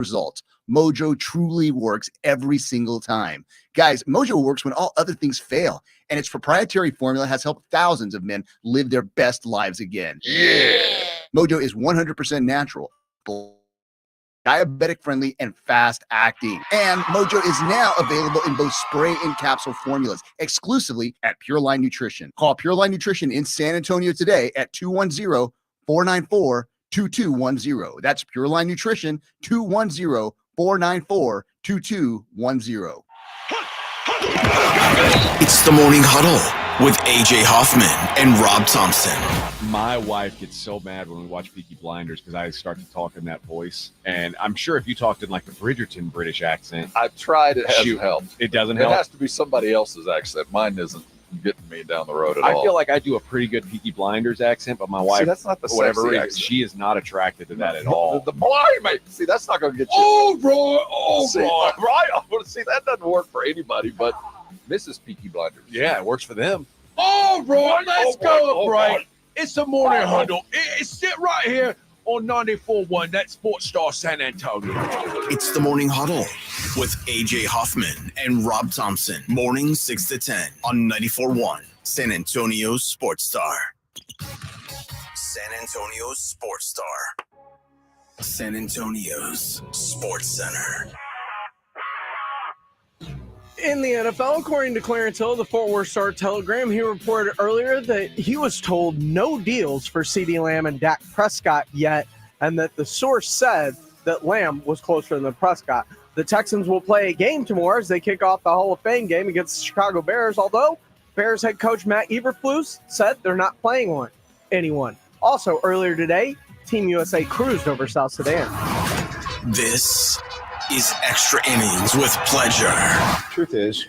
results. Mojo truly works every single time. Guys, Mojo works when all other things fail, and its proprietary formula has helped thousands of men live their best lives again. Yeah. Mojo is 100% natural, diabetic friendly, and fast acting. And Mojo is now available in both spray and capsule formulas exclusively at Pure Line Nutrition. Call Pure Line Nutrition in San Antonio today at 210-494-2210. That's Pure Line Nutrition, 210-494-2210. It's the Morning Huddle with AJ Hoffman and Rob Thompson. My wife gets so mad when we watch Peaky Blinders because I start to talk in that voice. And I'm sure if you talked in like a Bridgerton British accent. I've tried. It hasn't helped. It doesn't help? It has to be somebody else's accent. Mine isn't getting me down the road at all. I feel like I do a pretty good Peaky Blinders accent, but my wife, that's not the for whatever reason, accent. she is not attracted to that at all. The blimey. See, that's not going to get you. Right. See, that doesn't work for anybody, but Mrs. Peaky Blinders. Yeah, it works for them. All right, let's go, break. It's the Morning Huddle. It's sit right here on 94.1, that Sports Star San Antonio. It's the Morning Huddle with AJ Hoffman and Rob Thompson. Morning 6 to 10 on 94.1 San Antonio's Sports Star. San Antonio's Sports Star. San Antonio's Sports Center. In the NFL, according to Clarence Hill, the Fort Worth Star-Telegram, he reported earlier that he was told no deals for CeeDee Lamb and Dak Prescott yet, and that the source said that Lamb was closer than Prescott. The Texans will play a game tomorrow as they kick off the Hall of Fame game against the Chicago Bears, although Bears head coach Matt Eberflus said they're not playing anyone. Also, earlier today, Team USA cruised over South Sudan. This is Extra Innings with Pleasure. Truth is,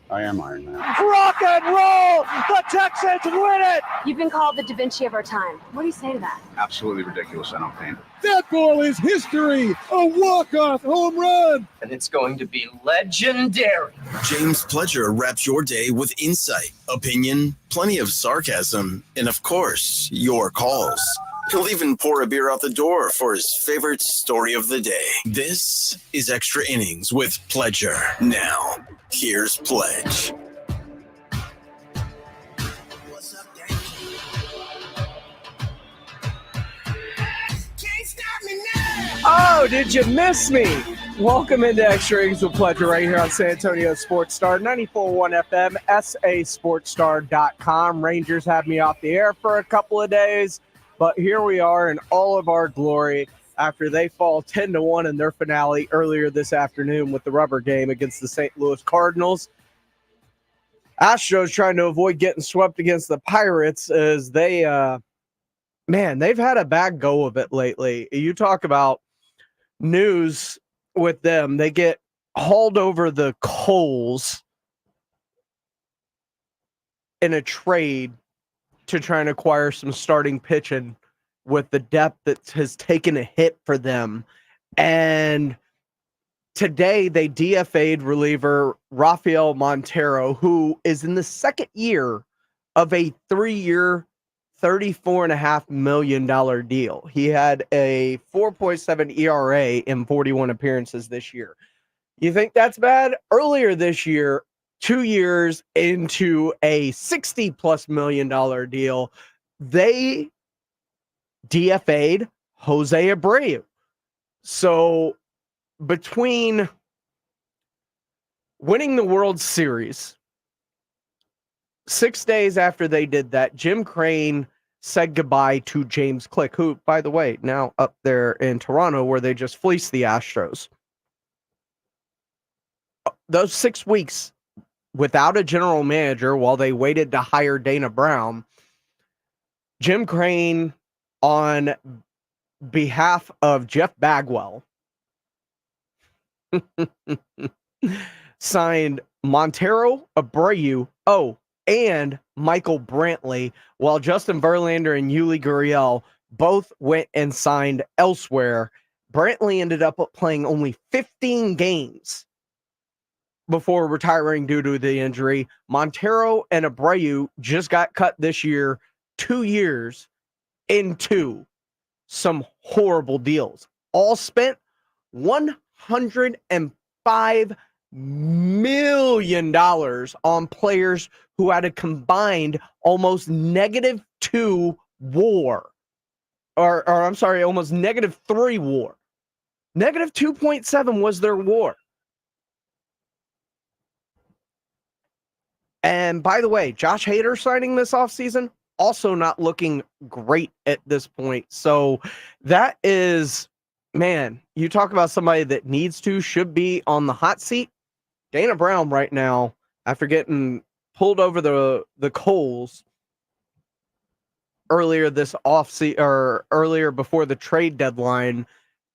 I am Iron Man. Rock and roll! The Texans win it! You've been called the Da Vinci of our time. What do you say to that? Absolutely ridiculous, I don't think. That ball is history! A walk-off home run! And it's going to be legendary. James Pledger wraps your day with insight, opinion, plenty of sarcasm, and of course, your calls. He'll even pour a beer out the door for his favorite story of the day. This is Extra Innings with Pledger. Now, here's Pledge. What's up, gang? Can't stop me now! Oh, did you miss me? Welcome into Extra Innings with Pleasure right here on San Antonio Sports Star, 94.1 FM, sasportstar.com. Rangers had me off the air for a couple of days. But here we are in all of our glory after they fall 10-1 in their finale earlier this afternoon with the rubber game against the St. Louis Cardinals. Astros trying to avoid getting swept against the Pirates as they've had a bad go of it lately. You talk about news with them. They get hauled over the coals in a trade to try and acquire some starting pitching with the depth that has taken a hit for them. And today they DFA'd reliever Rafael Montero, who is in the second year of a 3-year, $34.5 million deal. He had a 4.7 ERA in 41 appearances this year. You think that's bad? Earlier this year, 2 years into a $60+ million deal, they DFA'd Jose Abreu. So between winning the World Series, 6 days after they did that, Jim Crane said goodbye to James Click, who, by the way, now up there in Toronto where they just fleeced the Astros. Those 6 weeks without a general manager while they waited to hire Dana Brown, Jim Crane, on behalf of Jeff Bagwell, signed Montero, Abreu, and Michael Brantley, while Justin Verlander and Yuli Gurriel both went and signed elsewhere. Brantley ended up playing only 15 games before retiring due to the injury. Montero and Abreu just got cut this year, 2 years into some horrible deals, all spent $105 million on players who had a combined almost -2 WAR. Or I'm sorry, almost -3 WAR. -2.7 was their WAR. And by the way, Josh Hader signing this offseason, also not looking great at this point. So that is, man, you talk about somebody that should be on the hot seat. Dana Brown right now, after getting pulled over the coals earlier this offseason, or earlier before the trade deadline,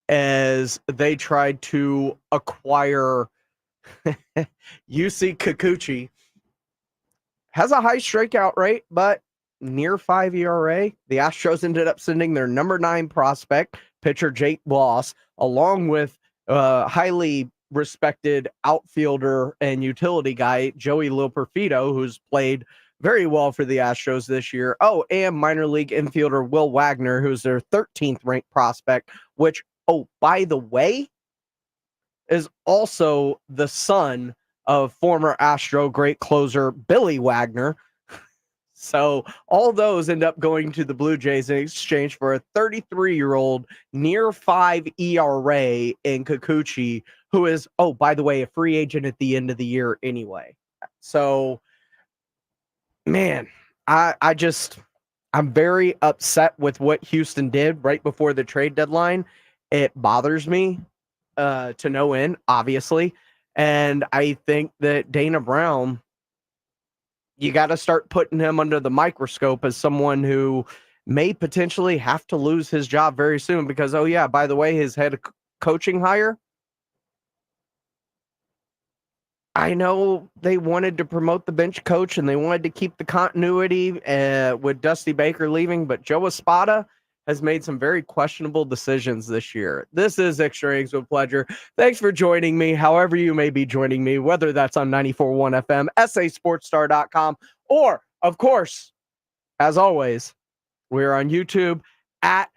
as they tried to acquire UC Kikuchi, has a high strikeout rate, but near 5 ERA. The Astros ended up sending their number 9 prospect, pitcher Jake Bloss, along with highly respected outfielder and utility guy Joey Loperfido, who's played very well for the Astros this year. Oh, and minor league infielder Will Wagner, who's their 13th ranked prospect, which, oh, by the way, is also the son of former Astro great closer Billy Wagner. So all those end up going to the Blue Jays in exchange for a 33-year-old near 5 ERA in Kikuchi, who is, oh, by the way, a free agent at the end of the year anyway. So, man, I'm very upset with what Houston did right before the trade deadline. It bothers me to no end, obviously. And I think that Dana Brown, you got to start putting him under the microscope as someone who may potentially have to lose his job very soon because, oh, yeah, by the way, his head coaching hire, I know they wanted to promote the bench coach and they wanted to keep the continuity with Dusty Baker leaving, but Joe Espada has made some very questionable decisions this year. This is Extra Innings with Pleasure. Thanks for joining me, however you may be joining me, whether that's on 94.1 FM, sasportstar.com, or, of course, as always, we're on YouTube at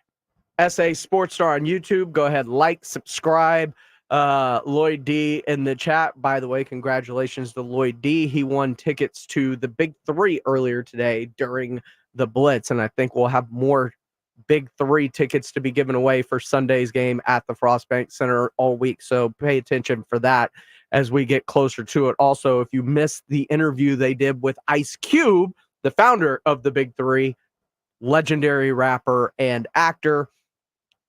SA Sports Star on YouTube. Go ahead, like, subscribe. Lloyd D in the chat. By the way, congratulations to Lloyd D. He won tickets to the Big Three earlier today during the Blitz, and I think we'll have more Big Three tickets to be given away for Sunday's game at the Frost Bank Center all week. So pay attention for that as we get closer to it. Also, if you missed the interview they did with Ice Cube, the founder of the Big Three, legendary rapper and actor,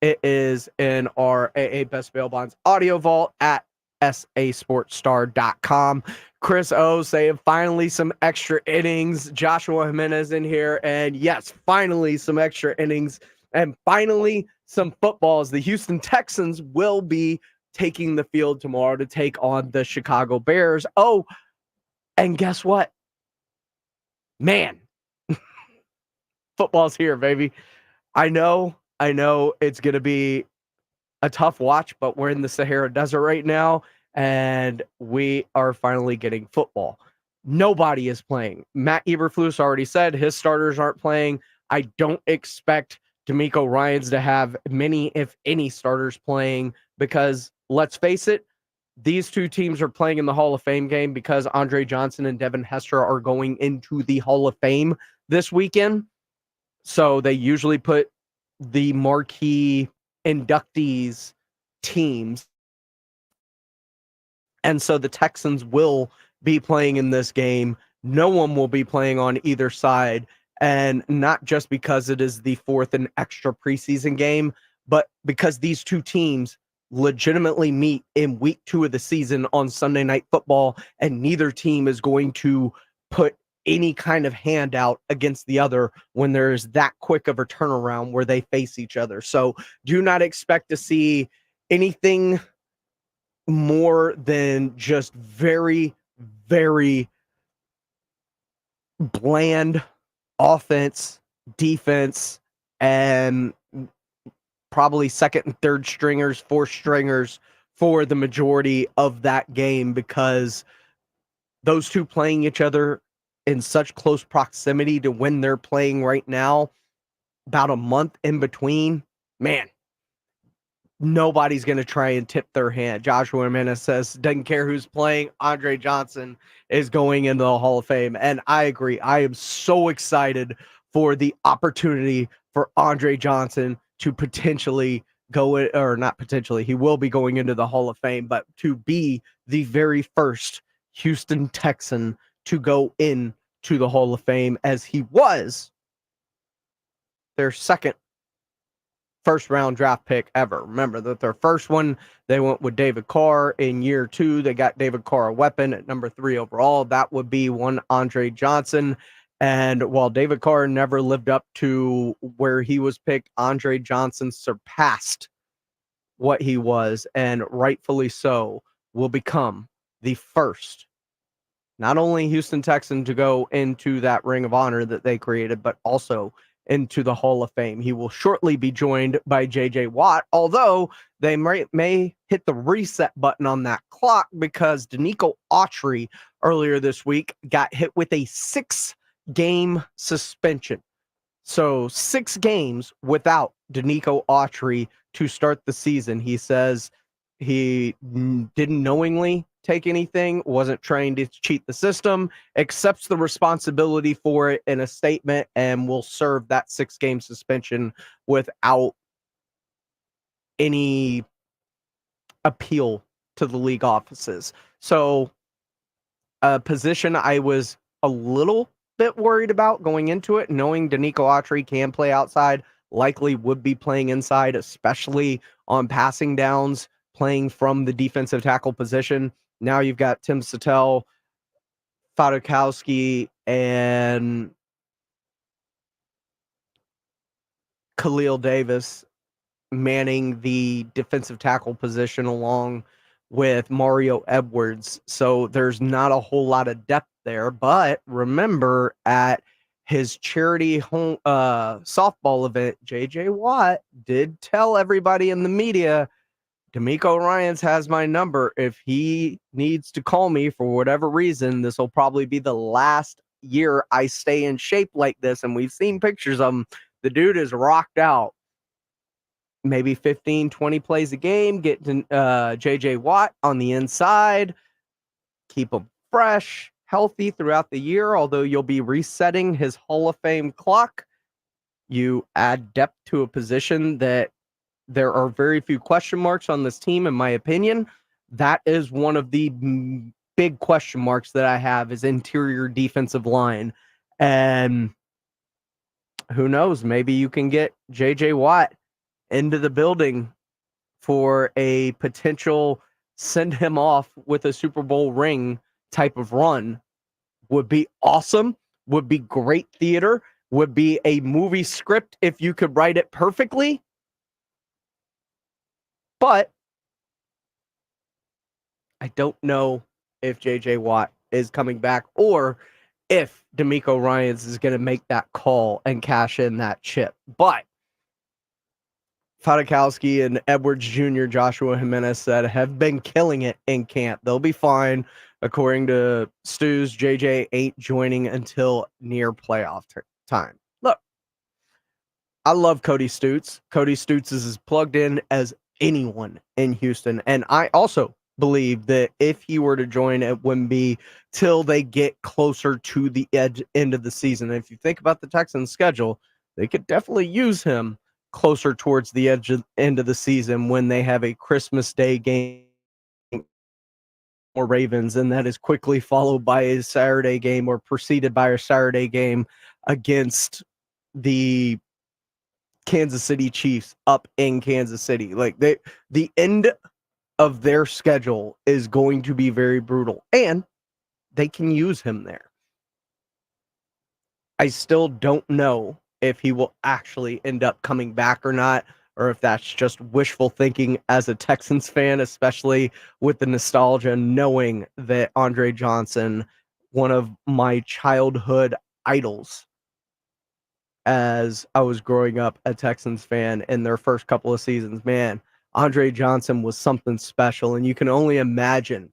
it is in our AA Best Bail Bonds audio vault at sasportstar.com. Chris O saying finally some extra innings. Joshua Jimenez in here. And yes, finally some extra innings and finally some footballs. The Houston Texans will be taking the field tomorrow to take on the Chicago Bears. Oh, and guess what? Man, football's here, baby. I know it's going to be a tough watch, but we're in the Sahara Desert right now, and we are finally getting football. Nobody is playing. Matt Eberflus already said his starters aren't playing. I don't expect D'Amico Ryans to have many, if any, starters playing because, let's face it, these two teams are playing in the Hall of Fame game because Andre Johnson and Devin Hester are going into the Hall of Fame this weekend. So they usually put the marquee inductees teams. And so the Texans will be playing in this game. No one will be playing on either side. And not just because it is the fourth and extra preseason game, but because these two teams legitimately meet in week 2 of the season on Sunday Night Football, and neither team is going to put any kind of handout against the other when there's that quick of a turnaround where they face each other. So do not expect to see anything more than just very, very bland offense, defense, and probably second and third stringers, fourth stringers for the majority of that game, because those two playing each other in such close proximity to when they're playing right now, about a month in between, man, nobody's going to try and tip their hand. Joshua Jimenez says, doesn't care who's playing, Andre Johnson is going into the Hall of Fame. And I agree. I am so excited for the opportunity for Andre Johnson to potentially go in, or not potentially, he will be going into the Hall of Fame, but to be the very first Houston Texan to go in to the Hall of Fame, as he was their second first round draft pick ever. Remember that their first one, they went with David Carr. In year 2, they got David Carr, a weapon, at number 3 overall. That would be one Andre Johnson. And while David Carr never lived up to where he was picked, Andre Johnson surpassed what he was, and rightfully so, will become the first, not only Houston Texan to go into that Ring of Honor that they created, but also into the Hall of Fame. He will shortly be joined by J.J. Watt, although they may hit the reset button on that clock because Danico Autry earlier this week got hit with a 6-game suspension. So 6 games without Danico Autry to start the season. He says he didn't knowingly take anything, wasn't trying to cheat the system, accepts the responsibility for it in a statement, and will serve that 6-game suspension without any appeal to the league offices. So a position I was a little bit worried about going into it, knowing Danico Autry can play outside, likely would be playing inside, especially on passing downs, playing from the defensive tackle position. Now you've got Tim Sattel, Fadakowski, and Khalil Davis manning the defensive tackle position along with Mario Edwards. So there's not a whole lot of depth there. But remember, at his charity home softball event, J.J. Watt did tell everybody in the media, D'Amico Ryans has my number. If he needs to call me for whatever reason, this will probably be the last year I stay in shape like this. And we've seen pictures of him. The dude is rocked out. Maybe 15, 20 plays a game, get J.J. Watt on the inside, keep him fresh, healthy throughout the year, although you'll be resetting his Hall of Fame clock. You add depth to a position that there are very few question marks on this team, in my opinion. That is one of the big question marks that I have, is interior defensive line. And who knows, maybe you can get J.J. Watt into the building for a potential send him off with a Super Bowl ring type of run. Would be awesome, would be great theater, would be a movie script if you could write it perfectly. But I don't know if J.J. Watt is coming back or if D'Amico Ryans is going to make that call and cash in that chip. But Fadakowski and Edwards Jr., Joshua Jimenez said, have been killing it in camp. They'll be fine. According to Stews, JJ ain't joining until near playoff time. Look, I love Cody Stutes. Cody Stutes is as plugged in as anyone in Houston. And I also believe that if he were to join, it wouldn't be till they get closer to the end of the season. And if you think about the Texans' schedule, they could definitely use him closer towards the end of the season when they have a Christmas Day game or Ravens, and that is quickly followed by a Saturday game or preceded by a Saturday game against the Kansas City Chiefs up in Kansas City. Like the end of their schedule is going to be very brutal, and they can use him there. I still don't know if he will actually end up coming back or not, or if that's just wishful thinking as a Texans fan, especially with the nostalgia, knowing that Andre Johnson, one of my childhood idols as I was growing up a Texans fan in their first couple of seasons, man, Andre Johnson was something special. And you can only imagine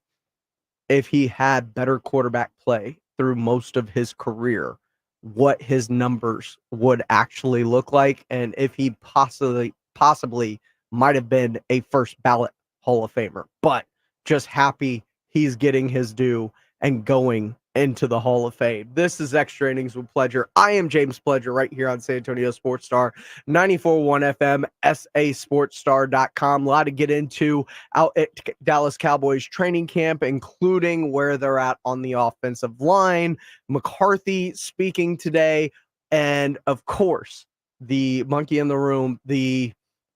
if he had better quarterback play through most of his career, what his numbers would actually look like, and if he possibly might have been a first ballot Hall of Famer, but just happy he's getting his due and going into the Hall of Fame. This is Extra Innings with Pledger. I am James Pledger right here on San Antonio Sports Star, 94.1 FM, sasportstar.com. A lot to get into out at Dallas Cowboys training camp, including where they're at on the offensive line. McCarthy speaking today, and of course, the monkey in the room, the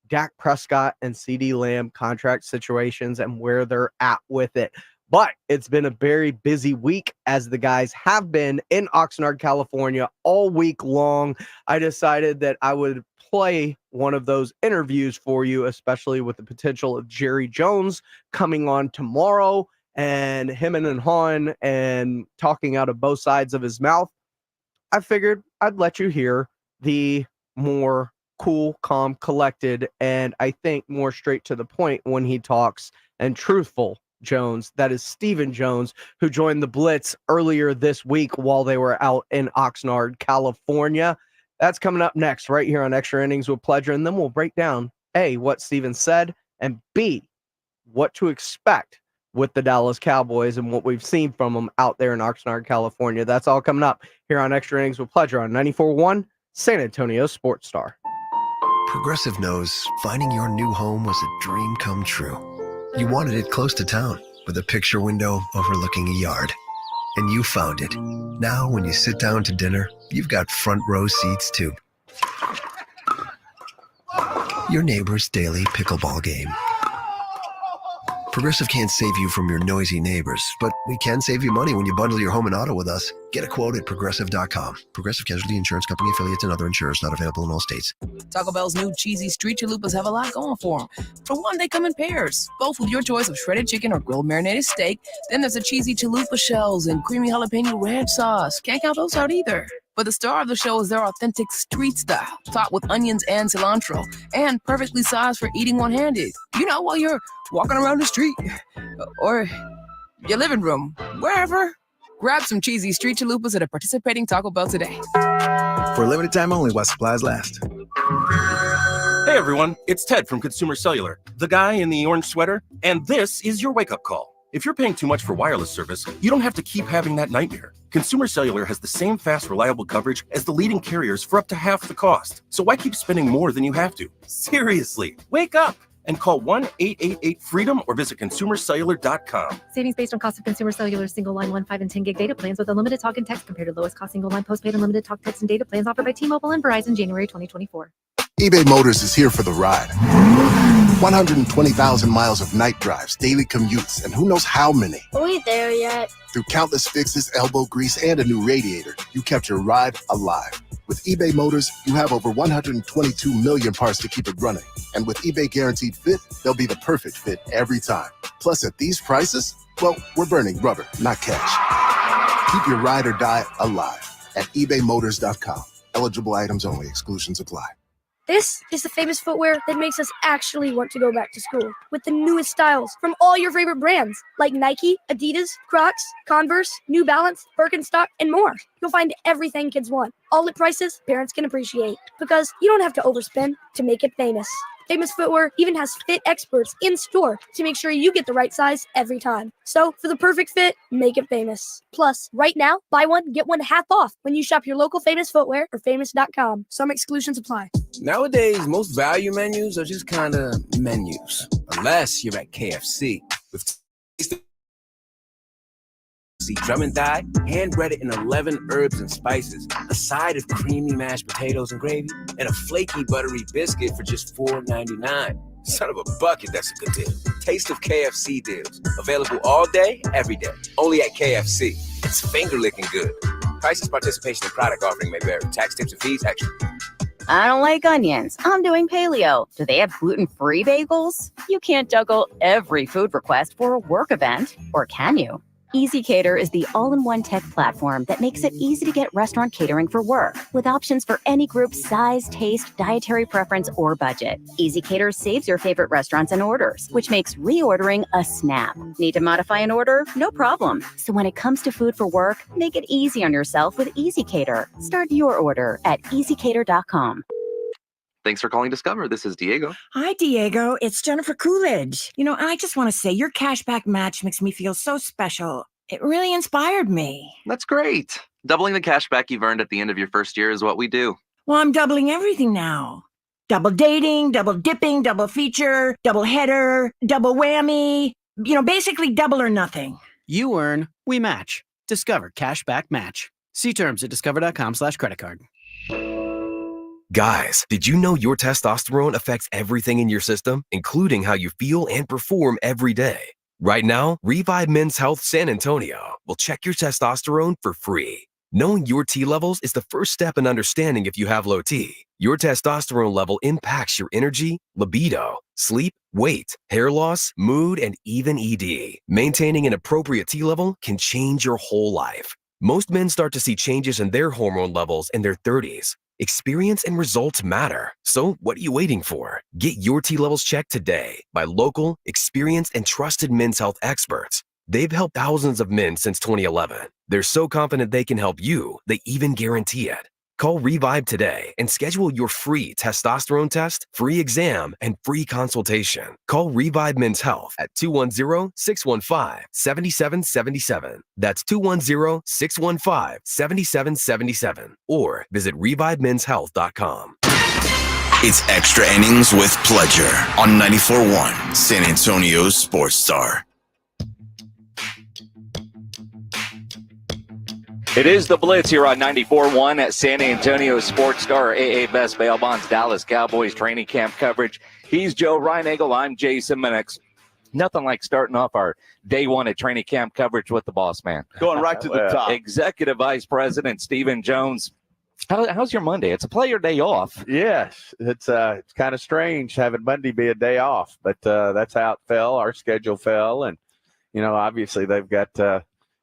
Dak Prescott and CeeDee Lamb contract situations and where they're at with it. But it's been a very busy week, as the guys have been in Oxnard, California all week long. I decided that I would play one of those interviews for you, especially with the potential of Jerry Jones coming on tomorrow and him and Han and talking out of both sides of his mouth. I figured I'd let you hear the more cool, calm, collected, and I think more straight to the point when he talks, and truthful Jones. That is Stephen Jones, who joined the Blitz earlier this week while they were out in Oxnard, California. That's coming up next right here on Extra Innings with Pledger, and then we'll break down A, what Stephen said, and B, what to expect with the Dallas Cowboys and what we've seen from them out there in Oxnard, California. That's all coming up here on Extra Innings with Pledger on 94.1 San Antonio Sports Star. Progressive knows finding your new home was a dream come true. You wanted it close to town, with a picture window overlooking a yard. And you found it. Now, when you sit down to dinner, you've got front row seats too. Your neighbor's daily pickleball game. Progressive can't save you from your noisy neighbors, but we can save you money when you bundle your home and auto with us. Get a quote at Progressive.com. Progressive Casualty Insurance Company, affiliates, and other insurers not available in all states. Taco Bell's new cheesy street chalupas have a lot going for them. For one, they come in pairs, both with your choice of shredded chicken or grilled marinated steak. Then there's the cheesy chalupa shells and creamy jalapeno ranch sauce. Can't count those out either. But the star of the show is their authentic street style, topped with onions and cilantro, and perfectly sized for eating one-handed. You know, while you're walking around the street or your living room, wherever. Grab some cheesy street chalupas at a participating Taco Bell today. For a limited time only while supplies last. Hey everyone, it's Ted from Consumer Cellular, the guy in the orange sweater, and this is your wake-up call. If you're paying too much for wireless service, you don't have to keep having that nightmare. Consumer Cellular has the same fast, reliable coverage as the leading carriers for up to half the cost. So why keep spending more than you have to? Seriously, wake up and call 1-888-FREEDOM or visit consumercellular.com. Savings based on cost of Consumer Cellular single line 1, 5, and 10 gig data plans with unlimited talk and text compared to lowest cost single line postpaid unlimited talk, text, and data plans offered by T-Mobile and Verizon January 2024. eBay Motors is here for the ride. 120,000 miles of night drives, daily commutes, and who knows how many. Are we there yet? Through countless fixes, elbow grease, and a new radiator, you kept your ride alive. With eBay Motors, you have over 122 million parts to keep it running. And with eBay Guaranteed Fit, they'll be the perfect fit every time. Plus, at these prices, well, we're burning rubber, not cash. Keep your ride or die alive at ebaymotors.com. Eligible items only. Exclusions apply. This is the famous footwear that makes us actually want to go back to school. With the newest styles from all your favorite brands like Nike, Adidas, Crocs, Converse, New Balance, Birkenstock, and more. You'll find everything kids want, all at prices parents can appreciate. Because you don't have to overspend to make it famous. Famous Footwear even has fit experts in store to make sure you get the right size every time. So for the perfect fit, make it famous. Plus, right now, buy one, get one half off when you shop your local Famous Footwear or famous.com. Some exclusions apply. Nowadays, most value menus are just kind of menus. Unless you're at KFC. With drum and thigh, hand breaded in 11 herbs and spices, a side of creamy mashed potatoes and gravy, and a flaky buttery biscuit for just $4.99. Son of a bucket, that's a good deal. Taste of KFC deals. Available all day, every day. Only at KFC. It's finger-licking good. Prices, participation, and product offering may vary. Tax, tips, and fees extra. I don't like onions. I'm doing paleo. Do they have gluten-free bagels? You can't juggle every food request for a work event, or can you? EasyCater is the all-in-one tech platform that makes it easy to get restaurant catering for work, with options for any group size, taste, dietary preference, or budget. EasyCater saves your favorite restaurants and orders, which makes reordering a snap. Need to modify an order? No problem. So when it comes to food for work, make it easy on yourself with EasyCater. Start your order at easycater.com. Thanks for calling Discover. This is Diego. Hi, Diego. It's Jennifer Coolidge. I just want to say your cashback match makes me feel so special. It really inspired me. That's great. Doubling the cash back you've earned at the end of your first year is what we do. Well, I'm doubling everything now. Double dating, double dipping, double feature, double header, double whammy. Basically double or nothing. You earn, we match. Discover Cashback Match. See terms at discover.com/creditcard. Guys, did you know your testosterone affects everything in your system, including how you feel and perform every day? Right now, Revive Men's Health San Antonio will check your testosterone for free. Knowing your T levels is the first step in understanding if you have low T. Your testosterone level impacts your energy, libido, sleep, weight, hair loss, mood, and even ED. Maintaining an appropriate T level can change your whole life. Most men start to see changes in their hormone levels in their 30s. Experience and results matter. So what are you waiting for? Get your T levels checked today by local, experienced, and trusted men's health experts. They've helped thousands of men since 2011. They're so confident they can help you, they even guarantee it. Call Revive today and schedule your free testosterone test, free exam, and free consultation. Call Revive Men's Health at 210-615-7777. That's 210-615-7777. Or visit ReviveMen'sHealth.com. It's Extra Innings with Pledger on 94.1 San Antonio's Sports Star. It is the Blitz here on 94.1 at San Antonio Sports Star. AA Best Bail Bonds, Dallas Cowboys training camp coverage. He's Joe Reinagel. I'm Jason Minix. Nothing like starting off our day one at training camp coverage with the boss man. Going right to the top. Executive Vice President Stephen Jones. How's your Monday? It's a player day off. Yes, it's kind of strange having Monday be a day off, but that's how it fell. Our schedule fell, and obviously they've got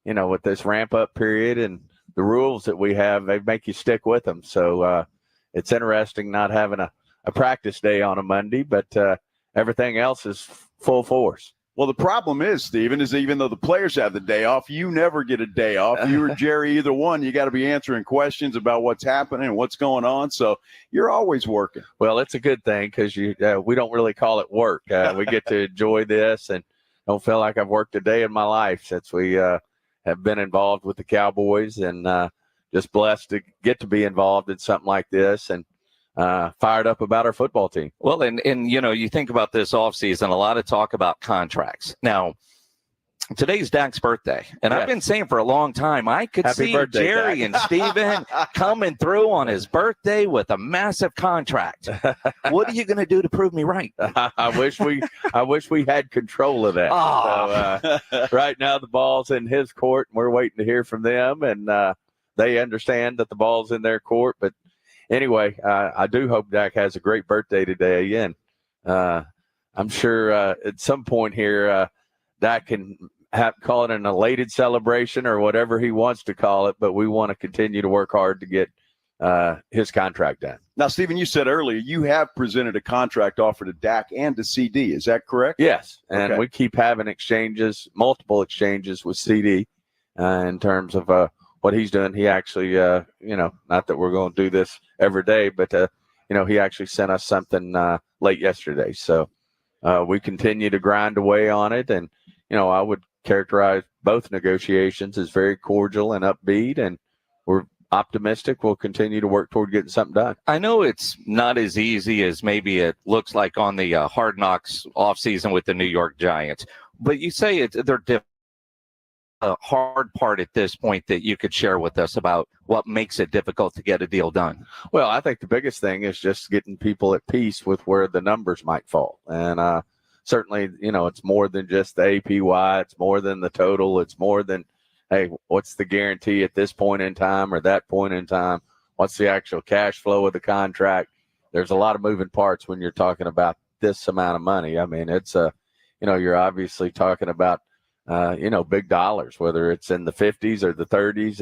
with this ramp up period and the rules that we have, they make you stick with them. So it's interesting not having a practice day on a Monday, but everything else is full force. Well, the problem is, Stephen, is even though the players have the day off, you never get a day off. You or Jerry, either one, you got to be answering questions about what's happening and what's going on. So you're always working. Well, it's a good thing because we don't really call it work. We get to enjoy this and don't feel like I've worked a day in my life since we have been involved with the Cowboys, and just blessed to get to be involved in something like this, and fired up about our football team. Well, and you think about this offseason, a lot of talk about contracts. Now, today's Dak's birthday, and I've been saying for a long time, I could see birthday, Jerry Dak. and Steven coming through on his birthday with a massive contract. What are you going to do to prove me right? I wish we had control of that. Oh. So, right now the ball's in his court, and we're waiting to hear from them, and they understand that the ball's in their court. But anyway, I do hope Dak has a great birthday today. And I'm sure at some point here, Dak can call it an elated celebration or whatever he wants to call it, but we want to continue to work hard to get his contract done. Now, Stephen, you said earlier you have presented a contract offer to Dak and to CD. Is that correct? Yes, and we keep having multiple exchanges with CD in terms of what he's doing. He actually, not that we're going to do this every day, but, he actually sent us something late yesterday. So we continue to grind away on it, and, I would characterize both negotiations as very cordial and upbeat, and we're optimistic we'll continue to work toward getting something done. I know it's not as easy as maybe it looks like on the Hard Knocks offseason with the New York Giants, but you say they're different. A hard part at this point that you could share with us about what makes it difficult to get a deal done? Well, I think the biggest thing is just getting people at peace with where the numbers might fall. And certainly, it's more than just the APY. It's more than the total. It's more than, hey, what's the guarantee at this point in time or that point in time? What's the actual cash flow of the contract? There's a lot of moving parts when you're talking about this amount of money. I mean, it's you're obviously talking about big dollars, whether it's in the 50s or the 30s.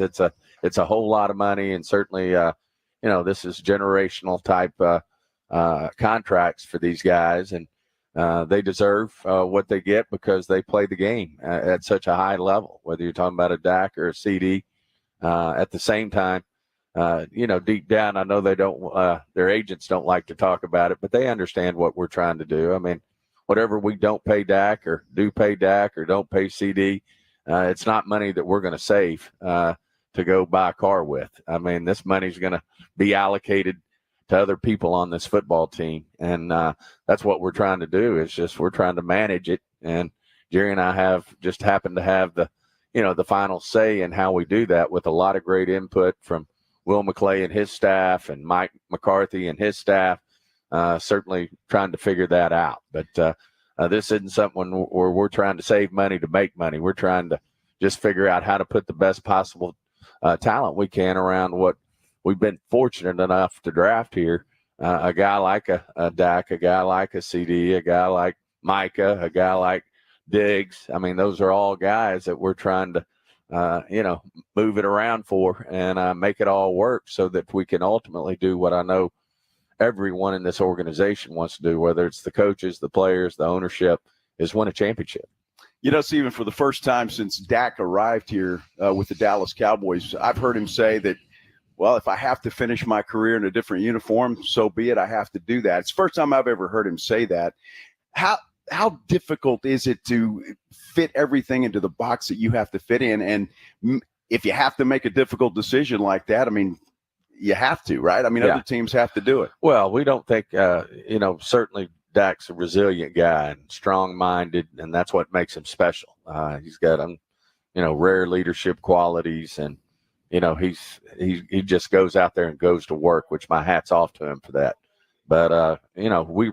It's a whole lot of money, and certainly, this is generational type contracts for these guys, and they deserve what they get because they play the game at such a high level, whether you're talking about a Dak or a CD. At the same time, deep down, I know they don't, their agents don't like to talk about it, but they understand what we're trying to do. I mean, whatever we don't pay Dak or do pay Dak or don't pay CD, it's not money that we're going to save to go buy a car with. I mean, this money's going to be allocated to other people on this football team. And that's what we're trying to do, is just we're trying to manage it. And Jerry and I have just happened to have the final say in how we do that, with a lot of great input from Will McClay and his staff and Mike McCarthy and his staff, certainly trying to figure that out. But this isn't something where we're trying to save money to make money. We're trying to just figure out how to put the best possible talent we can around what we've been fortunate enough to draft here. A guy like a Dak, a guy like a CD, a guy like Micah, a guy like Diggs. I mean, those are all guys that we're trying to move it around for and make it all work so that we can ultimately do what I know everyone in this organization wants to do, whether it's the coaches, the players, the ownership, is win a championship. Stephen, for the first time since Dak arrived here with the Dallas Cowboys, I've heard him say that, well, if I have to finish my career in a different uniform, so be it. I have to do that. It's the first time I've ever heard him say that. How difficult is it to fit everything into the box that you have to fit in? And if you have to make a difficult decision like that, I mean, you have to, right? I mean, other teams have to do it. Well, we don't think, certainly Dak's a resilient guy and strong-minded, and that's what makes him special. He's got, rare leadership qualities, and, he just goes out there and goes to work, which my hat's off to him for that. But, we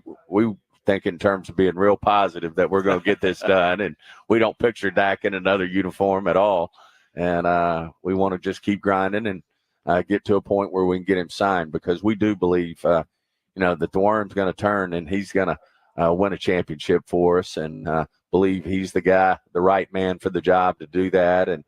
think in terms of being real positive that we're going to get this done, and we don't picture Dak in another uniform at all. And we want to just keep grinding and get to a point where we can get him signed, because we do believe, that the worm's going to turn and he's going to win a championship for us, and believe he's the guy, the right man for the job to do that. And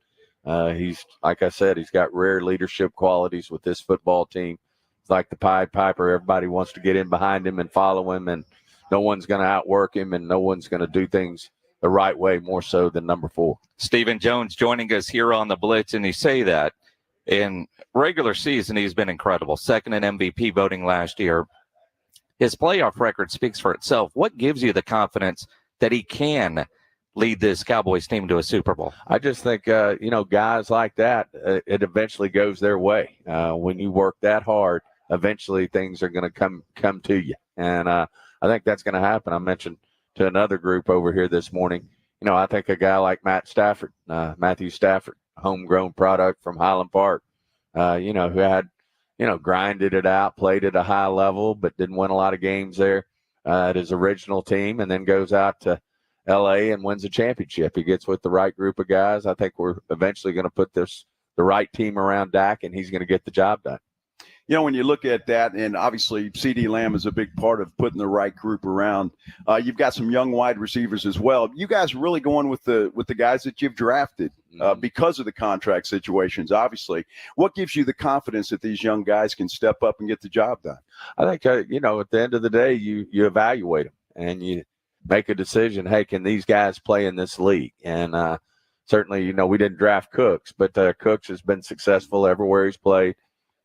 he's, like I said, he's got rare leadership qualities with this football team. It's like the Pied Piper. Everybody wants to get in behind him and follow him, and no one's going to outwork him, and no one's going to do things the right way more so than number 4. Stephen Jones joining us here on the Blitz, and you say that in regular season he's been incredible. Second in MVP voting last year. His playoff record speaks for itself. What gives you the confidence that he can lead this Cowboys team to a Super Bowl? I just think, guys like that, it eventually goes their way. When you work that hard, eventually things are going to come to you. And I think that's going to happen. I mentioned to another group over here this morning, I think a guy like Matthew Stafford, homegrown product from Highland Park, who had, grinded it out, played at a high level, but didn't win a lot of games there at his original team, and then goes out to L.A. and wins a championship. He gets with the right group of guys. I think we're eventually going to put the right team around Dak, and he's going to get the job done. When you look at that, and obviously CD Lamb is a big part of putting the right group around. You've got some young wide receivers as well. You guys really going with the guys that you've drafted because of the contract situations, obviously. What gives you the confidence that these young guys can step up and get the job done? I think, at the end of the day, you evaluate them and you make a decision. Hey, can these guys play in this league? And certainly, we didn't draft Cooks, but Cooks has been successful everywhere he's played.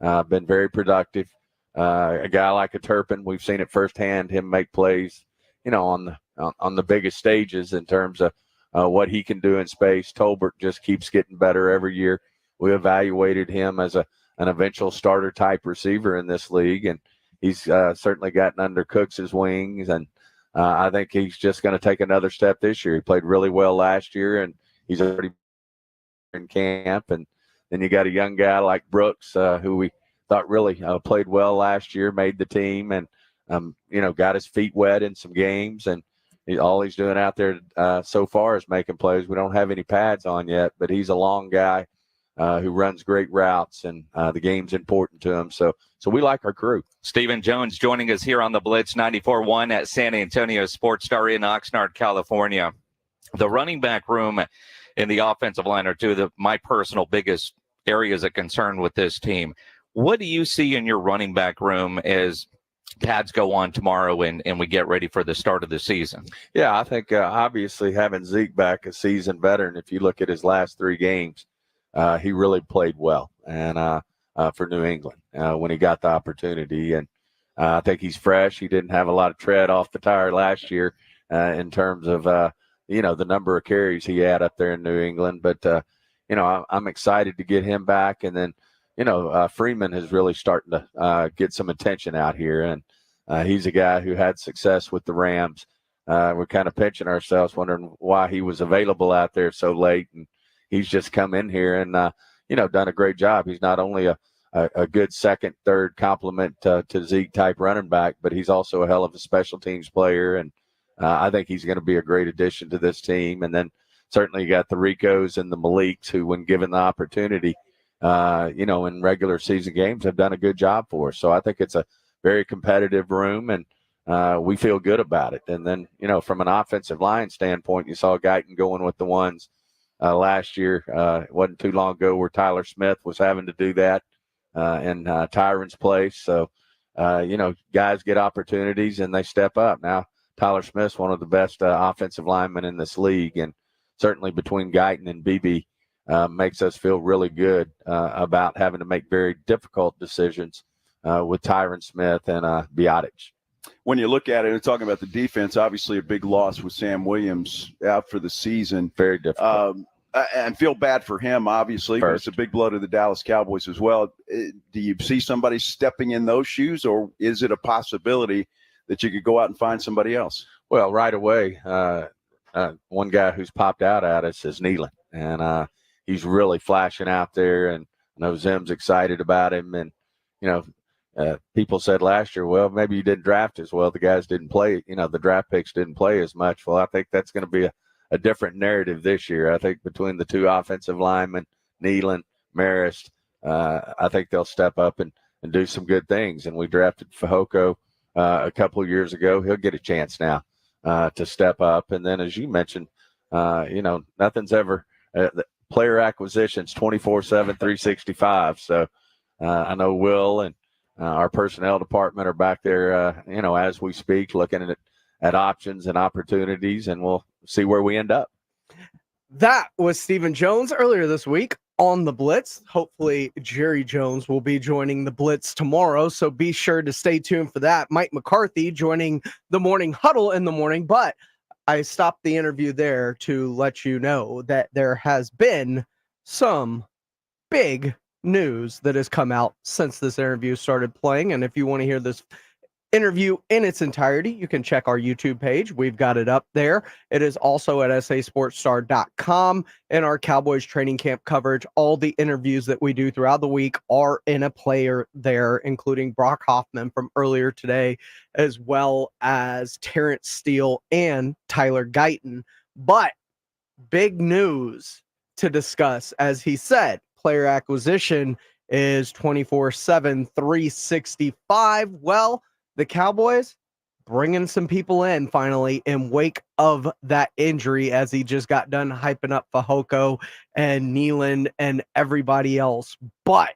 Been very productive. A guy like a Turpin, we've seen it firsthand, him make plays, on the biggest stages in terms of what he can do in space. Tolbert just keeps getting better every year. We evaluated him as an eventual starter type receiver in this league, and he's certainly gotten under Cooks' wings, and I think he's just going to take another step this year. He played really well last year, and he's already in camp. And then you got a young guy like Brooks, who we thought really played well last year, made the team, and got his feet wet in some games. And all he's doing out there so far is making plays. We don't have any pads on yet, but he's a long guy who runs great routes, and the game's important to him. So we like our crew. Stephen Jones joining us here on the Blitz 94.1 at San Antonio Sports Star in Oxnard, California. The running back room and the offensive line are two of my personal biggest areas of concern with this team. What do you see in your running back room as pads go on tomorrow and we get ready for the start of the season? Yeah, I think obviously having Zeke back, a seasoned veteran, if you look at his last 3 games, he really played well. And I for New England when he got the opportunity. And I think he's fresh. He didn't have a lot of tread off the tire last year in terms of, the number of carries he had up there in New England. But, I'm excited to get him back. And then, Freeman is really starting to get some attention out here. And he's a guy who had success with the Rams. We're kind of pinching ourselves, wondering why he was available out there so late. And he's just come in here and, done a great job. He's not only a good second, third complement to Zeke type running back, but he's also a hell of a special teams player. And I think he's going to be a great addition to this team. And then certainly you got the Ricos and the Maliks who, when given the opportunity, in regular season games have done a good job for us. So I think it's a very competitive room, and we feel good about it. And then, from an offensive line standpoint, you saw Guyton going with the ones last year. It wasn't too long ago where Tyler Smith was having to do that in Tyron's place. So, guys get opportunities and they step up. Now, Tyler Smith's one of the best offensive linemen in this league, and certainly between Guyton and BB makes us feel really good about having to make very difficult decisions with Tyron Smith and Biotic. When you look at it and talking about the defense, obviously a big loss with Sam Williams out for the season. Very difficult. And feel bad for him, obviously. But it's a big blow to the Dallas Cowboys as well. Do you see somebody stepping in those shoes, or is it a possibility that you could go out and find somebody else? Well, right away, one guy who's popped out at us is Nealon. And he's really flashing out there. And I know Zim's excited about him. And, people said last year, well, maybe you didn't draft as well. The guys didn't play, the draft picks didn't play as much. Well, I think that's going to be a different narrative this year. I think between the two offensive linemen, Nealon, Marist, I think they'll step up and do some good things. And we drafted Fehoko a couple of years ago. He'll get a chance now to step up. And then, as you mentioned, nothing's ever player acquisitions 24/7, 365. So I know Will and our personnel department are back there, as we speak, looking at options and opportunities, and we'll see where we end up. That was Stephen Jones earlier this week on the Blitz. Hopefully Jerry Jones will be joining the Blitz tomorrow, so be sure to stay tuned for that. Mike McCarthy joining the Morning Huddle in the morning, but I stopped the interview there to let you know that there has been some big news that has come out since this interview started playing. And if you want to hear this interview in its entirety, you can check our YouTube page. We've got it up there. It is also at sasportstar.com. And our Cowboys training camp coverage, all the interviews that we do throughout the week are in a player there, including Brock Hoffman from earlier today, as well as Terrence Steele and Tyler Guyton. But big news to discuss, as he said, player acquisition is 24/7, 365. Well, the Cowboys bringing some people in finally in wake of that injury, as he just got done hyping up Fehoko and Nealon and everybody else. But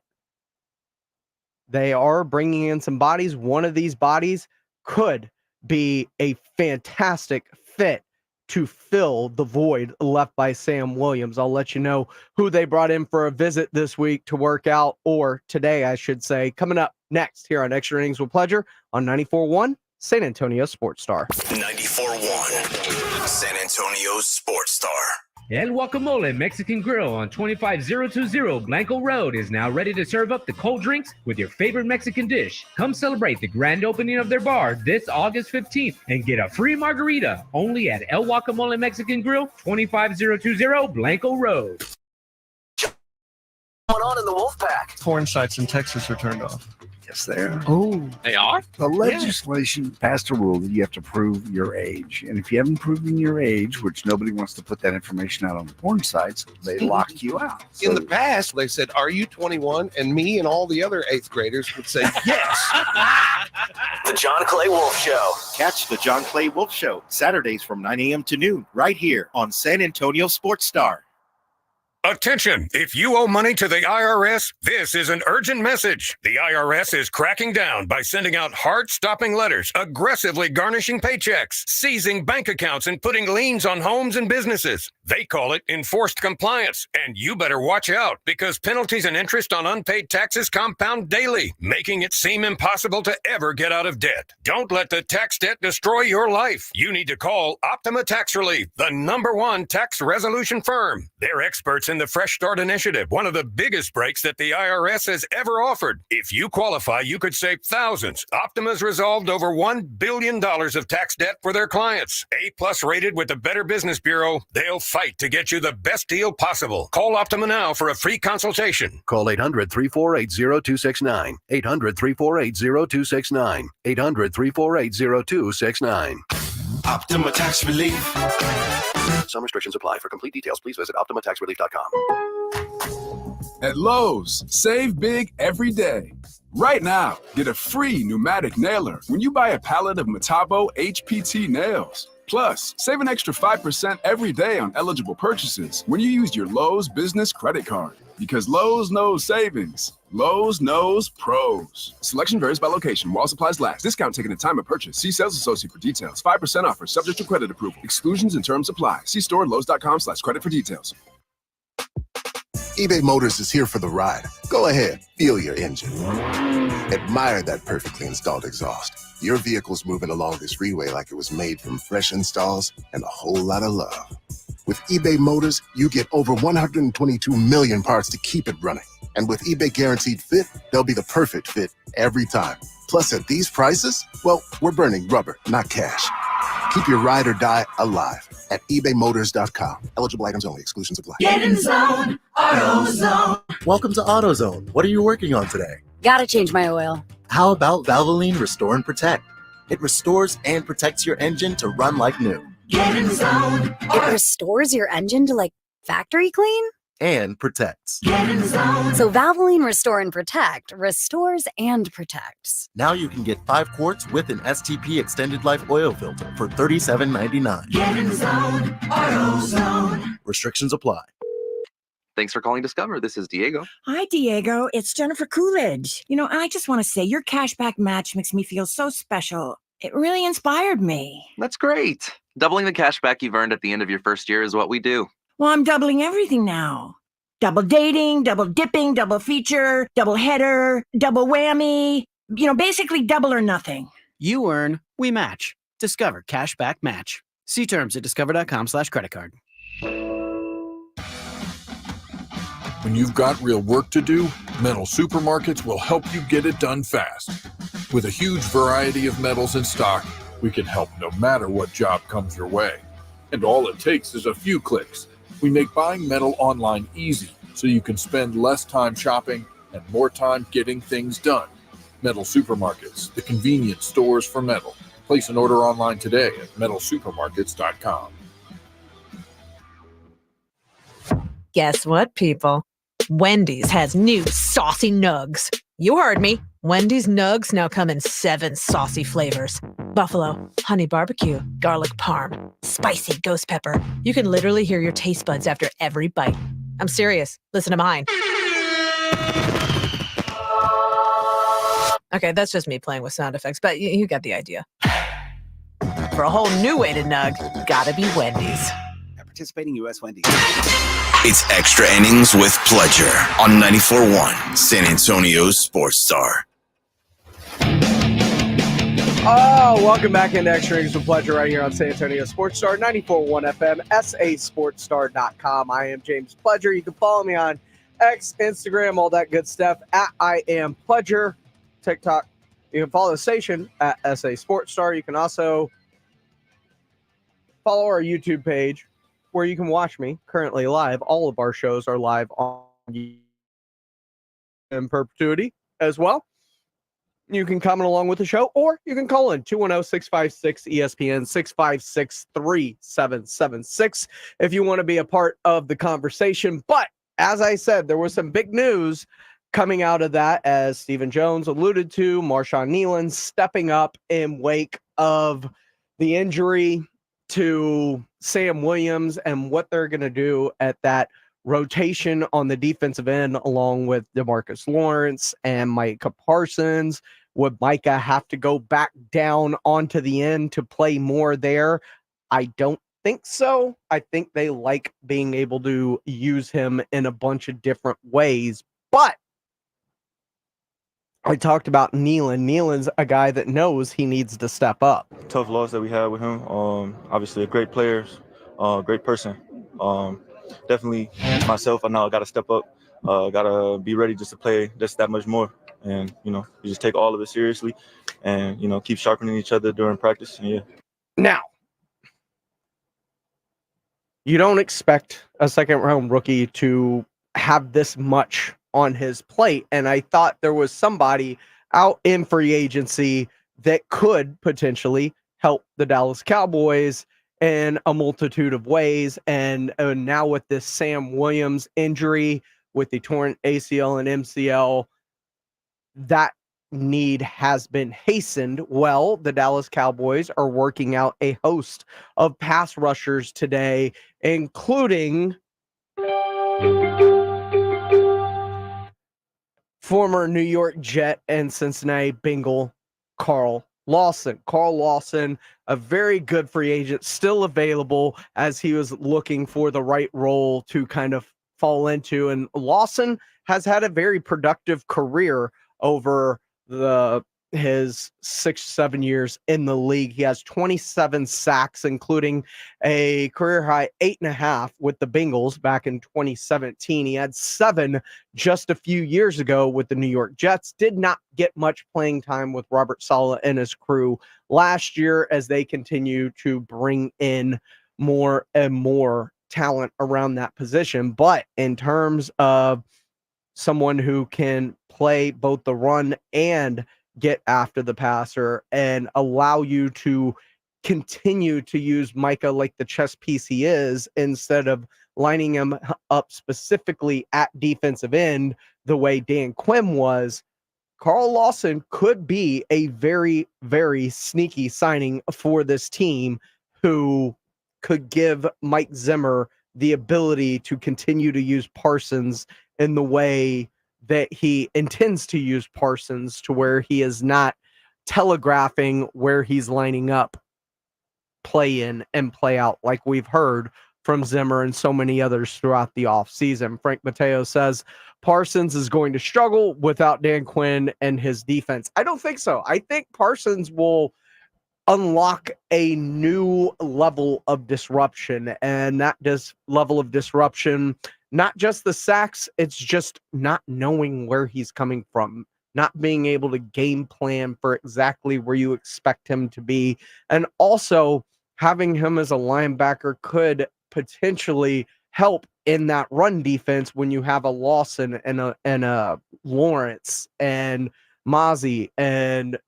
they are bringing in some bodies. One of these bodies could be a fantastic fit to fill the void left by Sam Williams. I'll let you know who they brought in for a visit this week to work out, or today, I should say, coming up next here on Extra Innings with Pleasure on 94.1 San Antonio Sports Star. 94.1 San Antonio Sports Star. El Guacamole Mexican Grill on 25020 Blanco Road is now ready to serve up the cold drinks with your favorite Mexican dish. Come celebrate the grand opening of their bar this August 15th and get a free margarita only at El Guacamole Mexican Grill, 25020 Blanco Road. What's going on in the Wolfpack? Porn sites in Texas are turned off. Yes, they are. Oh, they are? The legislation passed a rule that you have to prove your age. And if you haven't proven your age, which nobody wants to put that information out on the porn sites, they lock you out. So, in the past, they said, "Are you 21?" And me and all the other 8th graders would say, "Yes." The John Clay Wolf Show. Catch the John Clay Wolf Show Saturdays from 9 a.m. to noon right here on San Antonio Sports Star. Attention! If you owe money to the IRS, this is an urgent message. The IRS is cracking down by sending out heart-stopping letters, aggressively garnishing paychecks, seizing bank accounts, and putting liens on homes and businesses. They call it enforced compliance, and you better watch out because penalties and interest on unpaid taxes compound daily, making it seem impossible to ever get out of debt. Don't let the tax debt destroy your life. You need to call Optima Tax Relief, the #1 tax resolution firm. They're experts in the Fresh Start Initiative, one of the biggest breaks that the IRS has ever offered. If you qualify, you could save thousands. Optima's resolved over $1 billion of tax debt for their clients. A+ rated with the Better Business Bureau, they'll fight to get you the best deal possible. Call Optima now for a free consultation. Call 800-348-0269. 800-348-0269. 800-348-0269. Optima Tax Relief. Some restrictions apply. For complete details, please visit OptimaTaxRelief.com. At Lowe's, save big every day. Right now, get a free pneumatic nailer when you buy a pallet of Metabo HPT nails. Plus, save an extra 5% every day on eligible purchases when you use your Lowe's business credit card. Because Lowe's knows savings. Lowe's knows pros. Selection varies by location. While supplies last. Discount taken at time of purchase. See sales associate for details. 5% offer subject to credit approval. Exclusions and terms apply. See store Lowe's.com/credit for details. eBay Motors is here for the ride. Go ahead, feel your engine. Admire that perfectly installed exhaust. Your vehicle's moving along this freeway like it was made from fresh installs and a whole lot of love. With eBay Motors, you get over 122 million parts to keep it running. And with eBay Guaranteed Fit, they'll be the perfect fit every time. Plus, at these prices, well, we're burning rubber, not cash. Keep your ride or die alive at ebaymotors.com. Eligible items only. Exclusions apply. Get in zone, AutoZone. Welcome to AutoZone. What are you working on today? Gotta change my oil. How about Valvoline Restore and Protect? It restores and protects your engine to run like new. Get in zone. It restores your engine to like factory clean? And protects. Get in zone. So Valvoline Restore and Protect restores and protects. Now you can get 5 quarts with an STP extended life oil filter for $37.99. Get in zone, AutoZone. Restrictions apply. Thanks for calling Discover. This is Diego. Hi, Diego. It's Jennifer Coolidge. You know, I just want to say your cashback match makes me feel so special. It really inspired me. That's great. Doubling the cash back you've earned at the end of your first year is what we do. Well, I'm doubling everything now. Double dating, double dipping, double feature, double header, double whammy. You know, basically double or nothing. You earn, we match. Discover Cashback Match. See terms at discover.com/creditcard. When you've got real work to do, Metal Supermarkets will help you get it done fast. With a huge variety of metals in stock, we can help no matter what job comes your way. And all it takes is a few clicks. We make buying metal online easy, so you can spend less time shopping and more time getting things done. Metal Supermarkets, the convenient stores for metal. Place an order online today at metalsupermarkets.com. Guess what, people? Wendy's has new saucy nugs. You heard me. Wendy's nugs now come in 7 saucy flavors. Buffalo, honey barbecue, garlic parm, spicy ghost pepper. You can literally hear your taste buds after every bite. I'm serious. Listen to mine. Okay, that's just me playing with sound effects, but you got the idea. For a whole new way to nug, gotta be Wendy's. Participating U.S. Wendy's. It's Extra Innings with Pledger on 94.1 San Antonio's Sports Star. Oh, welcome back into Extra Innings with Pledger right here on San Antonio Sports Star, 94.1 FM, sasportstar.com. I am James Pledger. You can follow me on X, Instagram, all that good stuff, at I am Pledger, TikTok. You can follow the station at SA Sports Star. You can also follow our YouTube page, where you can watch me currently live. All of our shows are live on in perpetuity as well. You can comment along with the show, or you can call in 210-656-ESPN, 656-3776 if you want to be a part of the conversation. But as I said, there was some big news coming out of that, as Stephen Jones alluded to, Marshawn Nealon stepping up in wake of the injury to Sam Williams and what they're going to do at that rotation on the defensive end, along with DeMarcus Lawrence and Micah Parsons. Would Micah have to go back down onto the end to play more there? I don't think so. I think they like being able to use him in a bunch of different ways. But I talked about Nealon. Nealon's a guy that knows he needs to step up. Tough loss that we had with him. Obviously a great player, great person. Definitely myself, I know I got to step up. Got to be ready just to play just that much more. And, you just take all of it seriously and, keep sharpening each other during practice. And, yeah. Now, you don't expect a second-round rookie to have this much on his plate, and I thought there was somebody out in free agency that could potentially help the Dallas Cowboys in a multitude of ways, and now with this Sam Williams injury, with the torn ACL and MCL, that need has been hastened. Well, the Dallas Cowboys are working out a host of pass rushers today, including former New York Jet and Cincinnati Bengal Carl Lawson. Carl Lawson, a very good free agent, still available as he was looking for the right role to kind of fall into. And Lawson has had a very productive career over his 6-7 years in the league. He has 27 sacks, including a career high 8.5 with the Bengals back in 2017. He had 7 just a few years ago with the New York Jets. Did not get much playing time with Robert Saleh and his crew last year as they continue to bring in more and more talent around that position. But in terms of someone who can play both the run and get after the passer and allow you to continue to use Micah like the chess piece he is, instead of lining him up specifically at defensive end the way Dan Quinn was, Carl Lawson could be a very, very sneaky signing for this team who could give Mike Zimmer the ability to continue to use Parsons in the way that he intends to use Parsons, to where he is not telegraphing where he's lining up play in and play out like we've heard from Zimmer and so many others throughout the offseason. Frank Mateo says Parsons is going to struggle without Dan Quinn and his defense. I don't think so. I think Parsons will unlock a new level of disruption, and that level of disruption, not just the sacks, it's just not knowing where he's coming from, not being able to game plan for exactly where you expect him to be. And also having him as a linebacker could potentially help in that run defense when you have a Lawson and a Lawrence and Mozzie and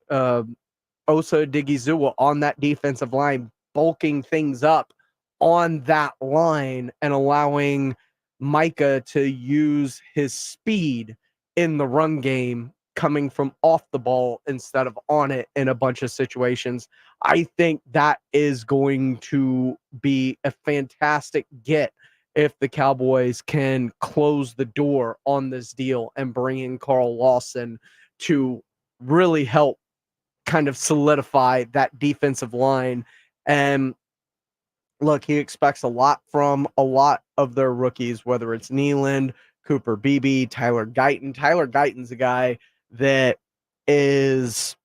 Osa Digizua on that defensive line, bulking things up on that line and allowing Micah to use his speed in the run game, coming from off the ball instead of on it in a bunch of situations. I think that is going to be a fantastic get if the Cowboys can close the door on this deal and bring in Carl Lawson to really help kind of solidify that defensive line. And look, he expects a lot from a lot of their rookies, whether it's Nealon, Cooper Beebe, Tyler Guyton. Tyler Guyton's a guy that is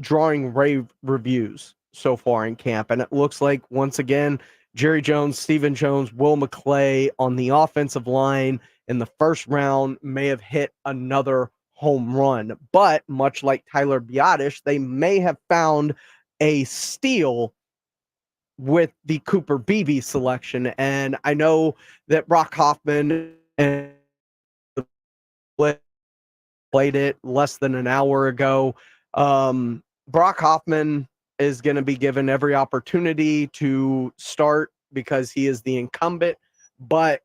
drawing rave reviews so far in camp. And it looks like, once again, Jerry Jones, Stephen Jones, Will McClay on the offensive line in the first round may have hit another home run. But much like Tyler Biadasz, they may have found a steal with the Cooper Beebe selection. And I know that Brock Hoffman and played it less than an hour ago. Brock Hoffman is going to be given every opportunity to start because he is the incumbent, but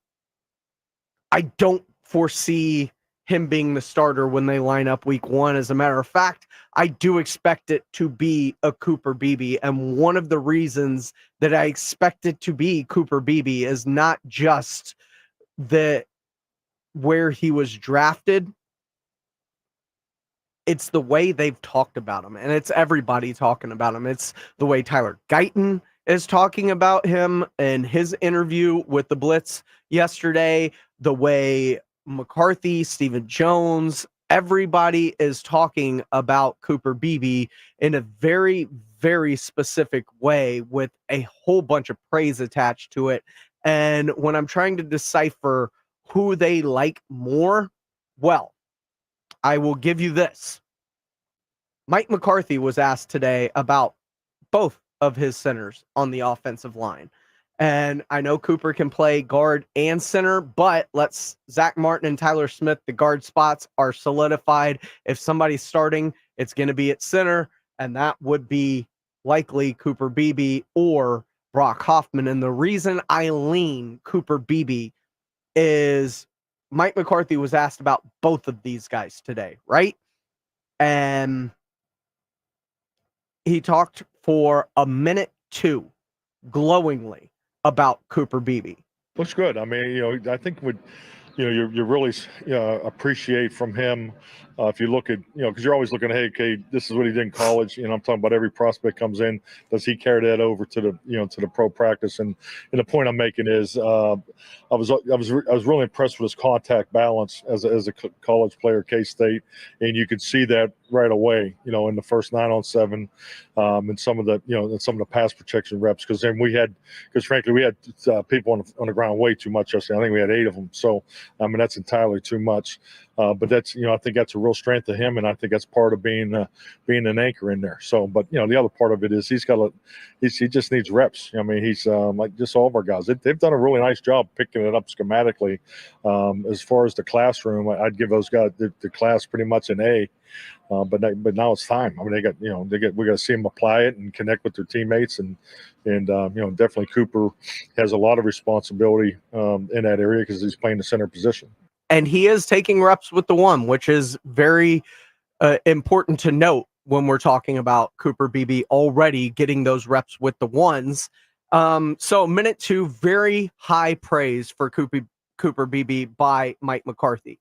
I don't foresee him being the starter when they line up week 1. As a matter of fact, I do expect it to be a Cooper Beebe. And one of the reasons that I expect it to be Cooper Beebe is not just where he was drafted. It's the way they've talked about him, and it's everybody talking about him. It's the way Tyler Guyton is talking about him and his interview with the Blitz yesterday, the way McCarthy, Stephen Jones, everybody is talking about Cooper Beebe in a very, very specific way with a whole bunch of praise attached to it. And when I'm trying to decipher who they like more, well, I will give you this. Mike McCarthy was asked today about both of his centers on the offensive line. And I know Cooper can play guard and center, but Zach Martin and Tyler Smith, the guard spots are solidified. If somebody's starting, it's going to be at center, and that would be likely Cooper Beebe or Brock Hoffman. And the reason I lean Cooper Beebe is Mike McCarthy was asked about both of these guys today, right? And he talked for a minute two glowingly about Cooper Beebe. Looks good. I mean, I think you really appreciate from him if you look at, because you're always looking, hey, okay, this is what he did in college. I'm talking about every prospect comes in. Does he carry that over to the pro practice? And the point I'm making is, I was really impressed with his contact balance as a college player at K-State, and you could see that right away. In the first 9-on-7, and some of the pass protection reps. Because frankly we had people on the ground way too much yesterday. I think we had 8 of them. So that's entirely too much. But that's, I think that's a real strength of him, and I think that's part of being an anchor in there. So, but the other part of it is he just needs reps. He's like just all of our guys. They've done a really nice job picking it up schematically. As far as the classroom, I'd give those guys the class pretty much an A. But now it's time. we got to see them apply it and connect with their teammates, and definitely Cooper has a lot of responsibility in that area because he's playing the center position. And he is taking reps with the one, which is very important to note when we're talking about Cooper Beebe already getting those reps with the ones. So minute 2, very high praise for Cooper Beebe by Mike McCarthy.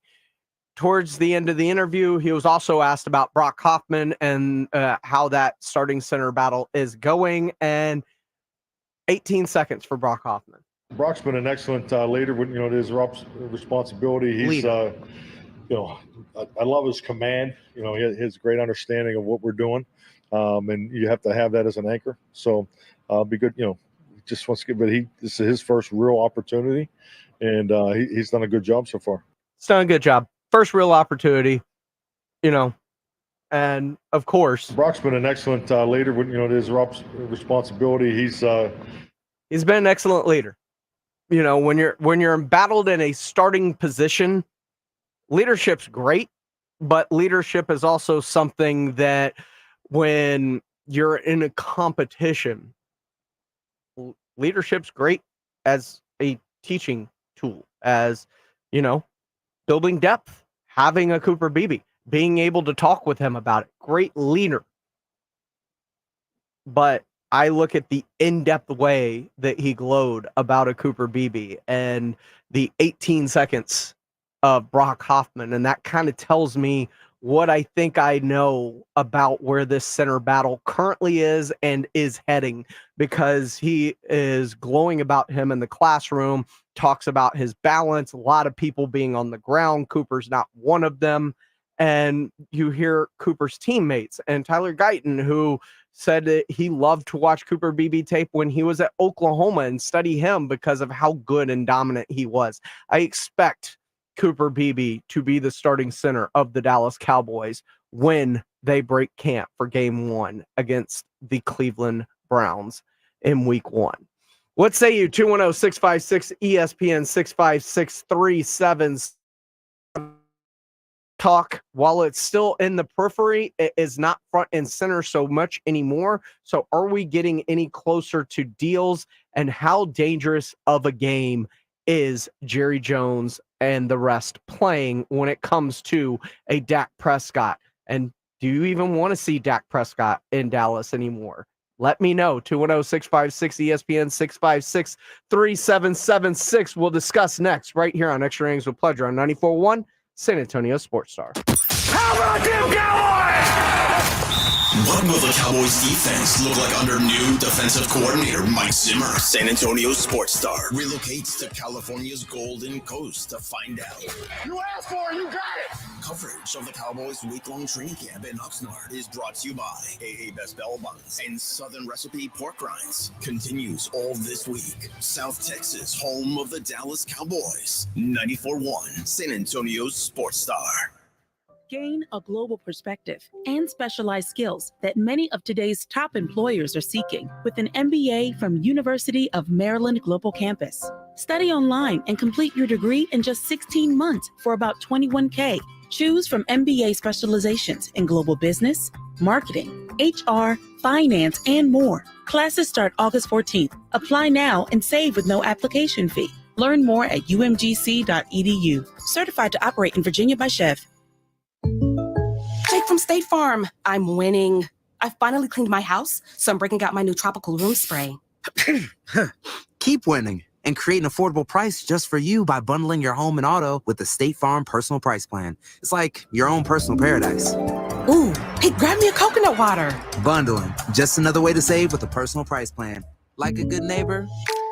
Towards the end of the interview, he was also asked about Brock Hoffman and how that starting center battle is going. And 18 seconds for Brock Hoffman. Brock's been an excellent leader with his responsibility. He's I love his command. He has a great understanding of what we're doing, and you have to have that as an anchor. So be good. Just wants to get, but this is his first real opportunity, and he's done a good job so far. He's done a good job. First real opportunity, and of course, Brock's been an excellent leader with his responsibility. He's been an excellent leader. When you're embattled in a starting position, leadership's great, but leadership is also something that when you're in a competition, leadership's great as a teaching tool, as building depth, having a Cooper Beebe, being able to talk with him about it. Great leader. But I look at the in-depth way that he glowed about a Cooper Beebe and the 18 seconds of Brock Hoffman, and that kind of tells me what I think I know about where this center battle currently is and is heading, because he is glowing about him in the classroom, talks about his balance, a lot of people being on the ground. Cooper's not one of them. And you hear Cooper's teammates and Tyler Guyton, who said that he loved to watch Cooper Beebe tape when he was at Oklahoma and study him because of how good and dominant he was. I expect Cooper Beebe to be the starting center of the Dallas Cowboys when they break camp for game 1 against the Cleveland Browns in week 1. What say you? 210-656-ESPN 656-377. Talk, while it's still in the periphery, it is not front and center so much anymore. So are we getting any closer to deals, and how dangerous of a game is Jerry Jones and the rest playing when it comes to a Dak Prescott? And do you even want to see Dak Prescott in Dallas anymore? Let me know. 210-656-ESPN 656-3776. We'll discuss next right here on Extra Innings with Pleasure on 94.1 San Antonio Sports Star. How about them Cowboys? What will the Cowboys defense look like under new defensive coordinator Mike Zimmer? San Antonio sports star relocates to California's Golden Coast to find out. You asked for it, you got it. Coverage of the Cowboys' week-long training camp in Oxnard is brought to you by AA Best Bell Buns and Southern Recipe Pork Rinds. Continues all this week. South Texas, home of the Dallas Cowboys. 94.1 San Antonio sports star. Gain a global perspective and specialized skills that many of today's top employers are seeking with an MBA from University of Maryland Global Campus. Study online and complete your degree in just 16 months for about $21K. Choose from MBA specializations in global business, marketing, HR, finance, and more. Classes start August 14th. Apply now and save with no application fee. Learn more at umgc.edu. Certified to operate in Virginia by Chev. Jake from State Farm. I'm winning. I finally cleaned my house, so I'm breaking out my new tropical room spray. Keep winning and create an affordable price just for you by bundling your home and auto with the State Farm Personal Price Plan. It's like your own personal paradise. Ooh, hey, grab me a coconut water. Bundling, just another way to save with a personal price plan. Like a good neighbor,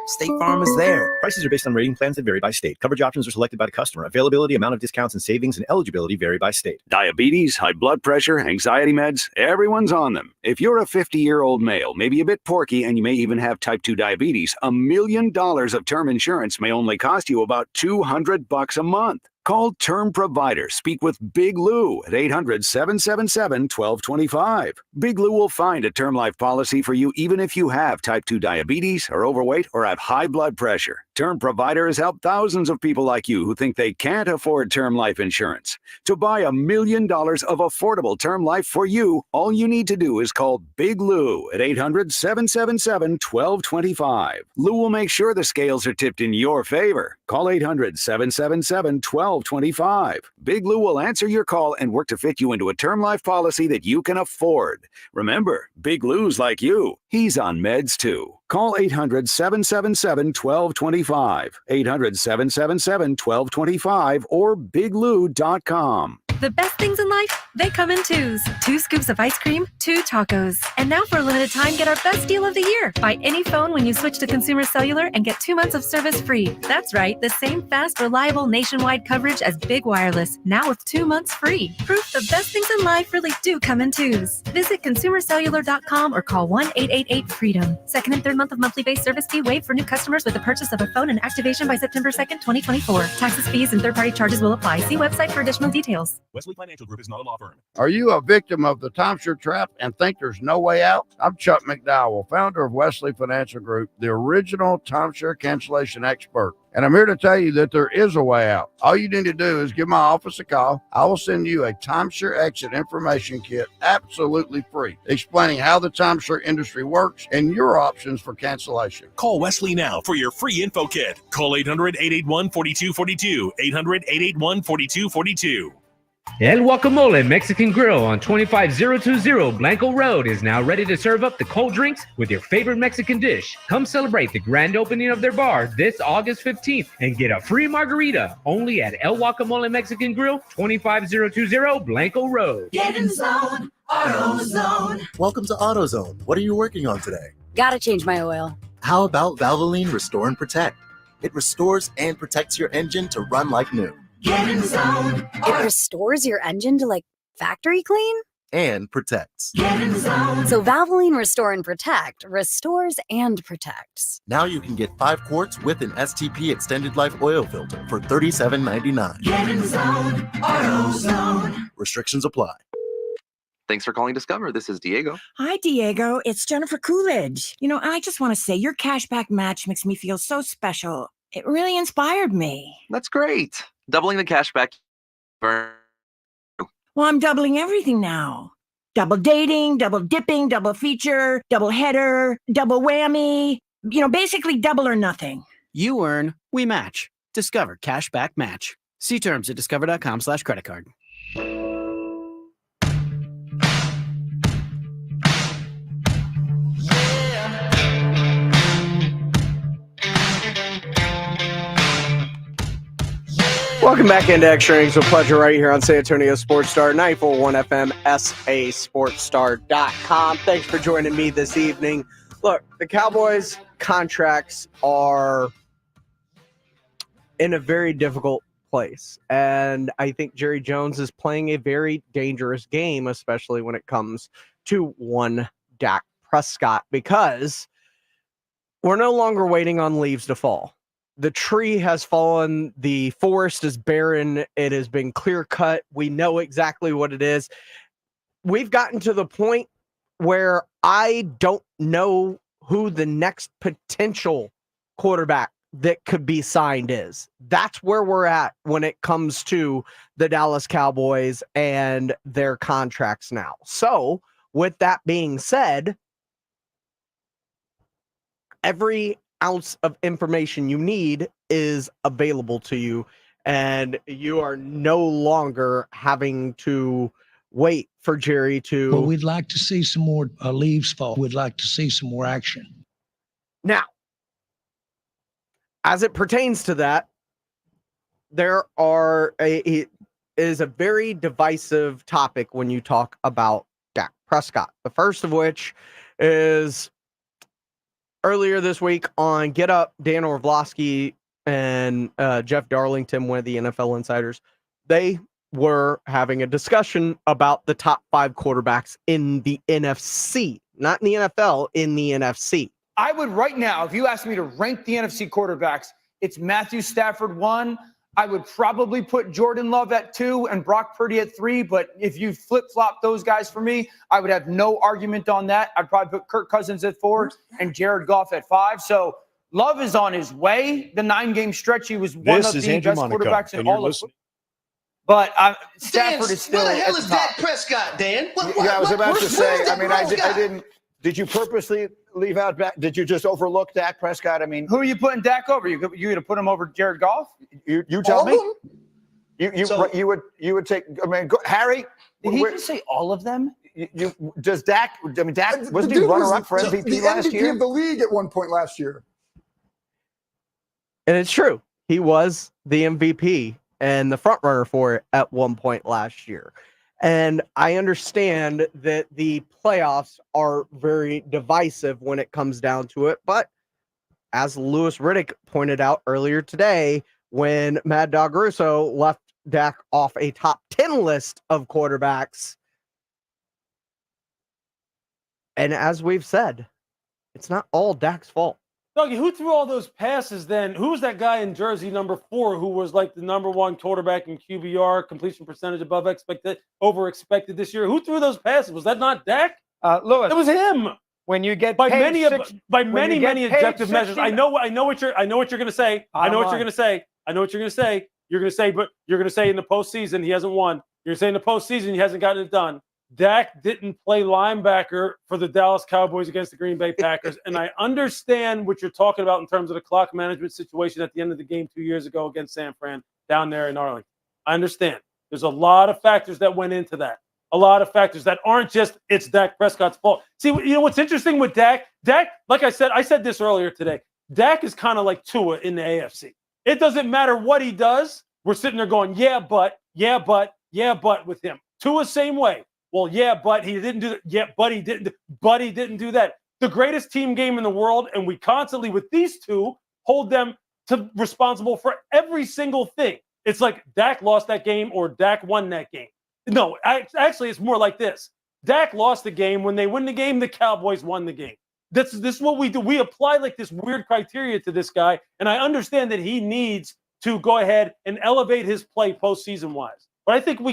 State Farm is there. Prices are based on rating plans that vary by state. Coverage options are selected by the customer. Availability, amount of discounts and savings, and eligibility vary by state. Diabetes, high blood pressure, anxiety meds, everyone's on them. If you're a 50-year-old male, maybe a bit porky, and you may even have type 2 diabetes, $1 million of term insurance may only cost you about $200 a month. Call Term Provider. Speak with Big Lou at 800-777-1225. Big Lou will find a term life policy for you even if you have type 2 diabetes, are overweight, or have high blood pressure. Term Provider has helped thousands of people like you who think they can't afford term life insurance. To buy $1 million of affordable term life for you, all you need to do is call Big Lou at 800-777-1225. Lou will make sure the scales are tipped in your favor. Call 800-777-1225. Big Lou will answer your call and work to fit you into a term life policy that you can afford. Remember, Big Lou's like you. He's on meds too. Call 800-777-1225, 800-777-1225, or biglou.com. The best things in life, they come in twos. 2 scoops of ice cream, 2 tacos. And now for a limited time, get our best deal of the year. Buy any phone when you switch to Consumer Cellular and get 2 months of service free. That's right, the same fast, reliable nationwide coverage as Big Wireless, now with 2 months free. Proof the best things in life really do come in twos. Visit consumercellular.com or call 1-888-FREEDOM. Second and third month of monthly base service fee waived for new customers with the purchase of a phone and activation by September 2nd, 2024. Taxes, fees, and third-party charges will apply. See website for additional details. Wesley Financial Group is not a law firm. Are you a victim of the timeshare trap and think there's no way out? I'm Chuck McDowell, founder of Wesley Financial Group, the original timeshare cancellation expert. And I'm here to tell you that there is a way out. All you need to do is give my office a call. I will send you a timeshare exit information kit absolutely free, explaining how the timeshare industry works and your options for cancellation. Call Wesley now for your free info kit. Call 800-881-4242, 800-881-4242. El Guacamole Mexican Grill on 25020 Blanco Road is now ready to serve up the cold drinks with your favorite Mexican dish. Come celebrate the grand opening of their bar this August 15th and get a free margarita only at El Guacamole Mexican Grill, 25020 Blanco Road. Get in the zone, AutoZone. Welcome to AutoZone. What are you working on today? Gotta change my oil. How about Valvoline Restore and Protect? It restores and protects your engine to run like new. Get in the zone. It restores your engine to like factory clean? And protects. Get in the zone. So Valvoline Restore and Protect restores and protects. Now you can get 5 quarts with an STP extended life oil filter for $37.99. Get in the zone, AutoZone. Restrictions apply. Thanks for calling Discover. This is Diego. Hi, Diego. It's Jennifer Coolidge. You know, I just want to say your cashback match makes me feel so special. It really inspired me. That's great. Doubling the cash back. Well, I'm doubling everything now. Double dating, double dipping, double feature, double header, double whammy. You know, basically double or nothing. You earn, we match. Discover Cashback Match. See terms at discover.com/creditcard. Welcome back into Extra Innings with Pleasure right here on San Antonio Sports Star, 94.1 FM, sasportstar.com. Thanks for joining me this evening. Look, the Cowboys' contracts are in a very difficult place, and I think Jerry Jones is playing a very dangerous game, especially when it comes to one Dak Prescott, because we're no longer waiting on leaves to fall. The tree has fallen. The forest is barren. It has been clear cut. We know exactly what it is. We've gotten to the point where I don't know who the next potential quarterback that could be signed is. That's where we're at when it comes to the Dallas Cowboys and their contracts now. So, with that being said, every ounce of information you need is available to you, and you are no longer having to wait for Jerry to. Well, we'd like to see some more leaves fall. We'd like to see some more action. Now, as it pertains to that, there is a very divisive topic when you talk about Dak Prescott. The first of which is earlier this week on Get Up, Dan Orlovsky and Jeff Darlington, one of the NFL insiders, they were having a discussion about the top 5 quarterbacks in the NFC, not in the NFL, in the NFC. I would right now, if you asked me to rank the NFC quarterbacks, it's Matthew Stafford 1. I would probably put Jordan Love at 2 and Brock Purdy at 3. But if you flip-flop those guys for me, I would have no argument on that. I'd probably put Kirk Cousins at 4 and Jared Goff at 5. So Love is on his way. The 9-game stretch, he was one of the best quarterbacks in all of football. But Stafford is still. Where the hell at is the top. Dak Prescott, Dan? I was about to say. where's the I mean, I growth guy? didn't. Did you purposely leave out? Did you just overlook Dak Prescott? I mean, Who are you putting Dak over? You going to put him over Jared Goff? you tell All me. of them? You would take. I mean, Harry. Did he just say all of them? Does Dak? I mean, Dak The wasn't he dude runner was up for MVP the last MVP year? of the league at one point last year. And it's true. He was the MVP and the front runner for it at one point last year. And I understand that the playoffs are very divisive when it comes down to it. But as Louis Riddick pointed out earlier today, when Mad Dog Russo left Dak off a top 10 list of quarterbacks, and as we've said, it's not all Dak's fault. Dougie, who threw all those passes then? Who was that guy in jersey number 4 who was like the number 1 quarterback in QBR, completion percentage above expected, over expected this year? Who threw those passes? Was that not Dak? Lewis, It was him. when you get By paid many six- by when many you get many paid objective measures. 60 I know what you're going to say. I know what you're going to say. I know what you're going to say. You're going to say, but you're going to say in the postseason he hasn't won. You're saying in the postseason he hasn't gotten it done. Dak didn't play linebacker for the Dallas Cowboys against the Green Bay Packers. And I understand what you're talking about in terms of the clock management situation at the end of the game 2 years ago against San Fran down there in Arlington. I understand. There's a lot of factors that went into that. A lot of factors that aren't just it's Dak Prescott's fault. See, you know what's interesting with Dak? Dak, like I said this earlier today, Dak is kind of like Tua in the AFC. It doesn't matter what he does. We're sitting there going, yeah, but with him. Tua, same way. Well, yeah, but he didn't do that. Yeah, but he didn't do that. The greatest team game in the world, and we constantly, with these two, hold them to responsible for every single thing. It's like Dak lost that game or Dak won that game. No, actually, it's more like this. Dak lost the game. When they win the game, the Cowboys won the game. This is what we do. We apply like this weird criteria to this guy, and I understand that he needs to go ahead and elevate his play postseason-wise. But I think we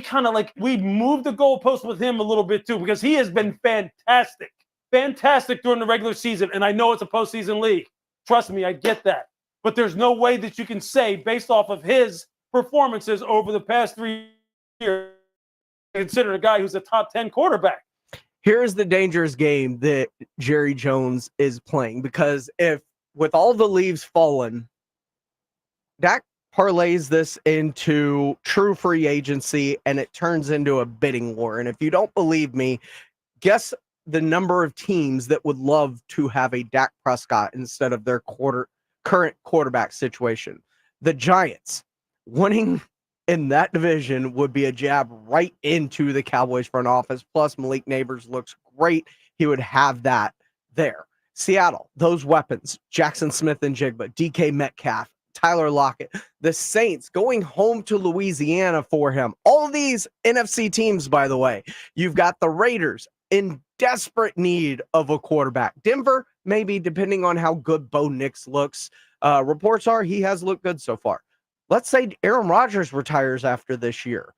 moved the goalpost with him a little bit too, because he has been fantastic during the regular season. And I know it's a postseason league. Trust me, I get that. But there's no way that you can say, based off of his performances over the past 3 years, consider a guy who's a top 10 quarterback. Here's the dangerous game that Jerry Jones is playing, because if with all the leaves fallen, Dak parlays this into true free agency and it turns into a bidding war. And if you don't believe me, guess the number of teams that would love to have a Dak Prescott instead of their current quarterback situation. The Giants winning in that division would be a jab right into the Cowboys front office. Plus, Malik Neighbors looks great. He would have that there. Seattle, those weapons, Jackson Smith and Jigba, DK Metcalf, Tyler Lockett, the Saints going home to Louisiana for him. All of these NFC teams, by the way. You've got the Raiders in desperate need of a quarterback. Denver, maybe, depending on how good Bo Nix looks. Reports are he has looked good so far. Let's say Aaron Rodgers retires after this year.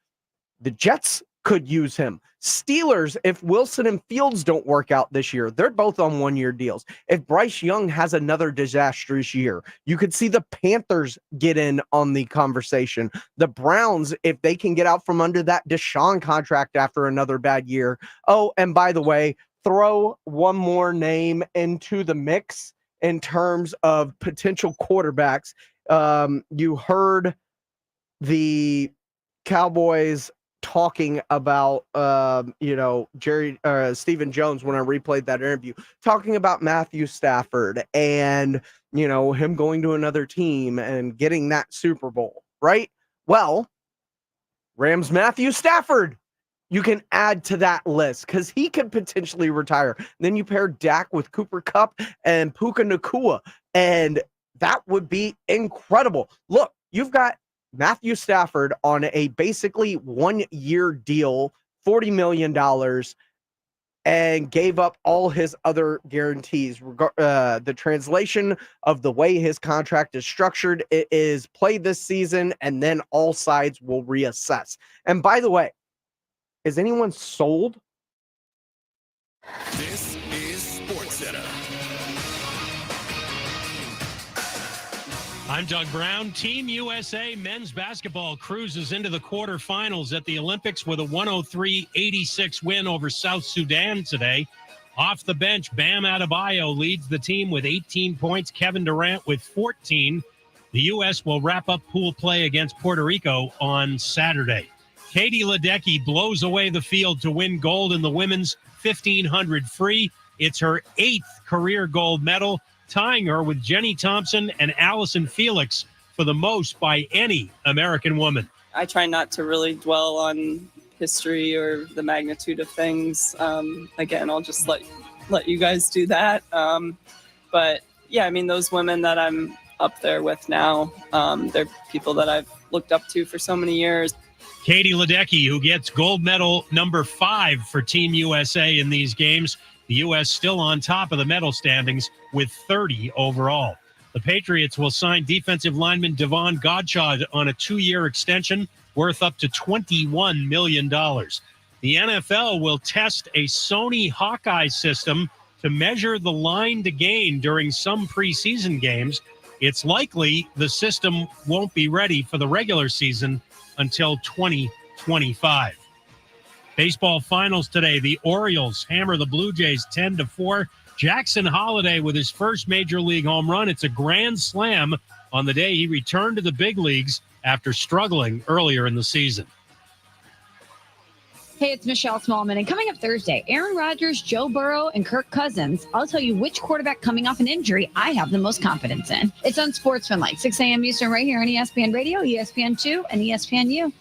The Jets could use him. Steelers, if Wilson and Fields don't work out this year, they're both on one-year deals. If Bryce Young has another disastrous year, you could see the Panthers get in on the conversation. The Browns, if they can get out from under that Deshaun contract after another bad year. Oh, and by the way, throw one more name into the mix in terms of potential quarterbacks. You heard the Cowboys talking about, Stephen Jones when I replayed that interview, talking about Matthew Stafford and, him going to another team and getting that Super Bowl, right? Well, Rams Matthew Stafford, you can add to that list because he could potentially retire. Then you pair Dak with Cooper Kupp and Puka Nacua, and that would be incredible. Look, you've got Matthew Stafford on a basically 1-year deal, $40 million, and gave up all his other guarantees. The translation of the way his contract is structured, it is play this season, and then all sides will reassess. And by the way, is anyone sold? This is SportsCenter. I'm Doug Brown. Team USA men's basketball cruises into the quarterfinals at the Olympics with a 103-86 win over South Sudan today. Off the bench, Bam Adebayo leads the team with 18 points. Kevin Durant with 14. The U.S. will wrap up pool play against Puerto Rico on Saturday. Katie Ledecky blows away the field to win gold in the women's 1500 free. It's her 8th career gold medal, tying her with Jenny Thompson and Allison Felix for the most by any American woman. I try not to really dwell on history or the magnitude of things. Again, I'll just let you guys do that. But yeah, I mean, those women that I'm up there with now, they're people that I've looked up to for so many years. Katie Ledecky, who gets gold medal number 5 for Team USA in these games. The U.S. still on top of the medal standings with 30 overall. The Patriots will sign defensive lineman Devon Godchaux on a 2-year extension worth up to $21 million. The NFL will test a Sony Hawkeye system to measure the line to gain during some preseason games. It's likely the system won't be ready for the regular season until 2025. Baseball finals today. The Orioles hammer the Blue Jays 10-4. Jackson Holliday with his first major league home run. It's a grand slam on the day he returned to the big leagues after struggling earlier in the season. Hey, it's Michelle Smallman. And coming up Thursday, Aaron Rodgers, Joe Burrow, and Kirk Cousins. I'll tell you which quarterback coming off an injury I have the most confidence in. It's on Sportsman Light, 6 a.m. Eastern, right here on ESPN Radio, ESPN2, and ESPNU.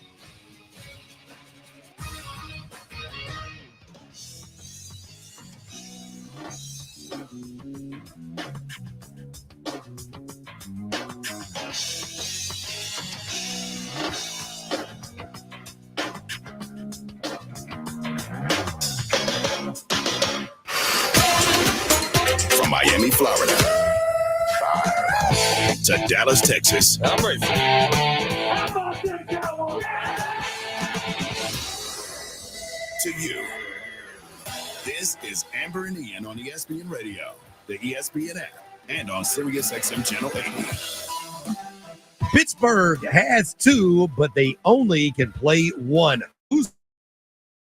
From Miami, Florida, to Dallas, Texas. I'm ready. To you. This is Amber and Ian on ESPN Radio, the ESPN app, and on Sirius XM Channel 80. Pittsburgh has 2, but they only can play 1.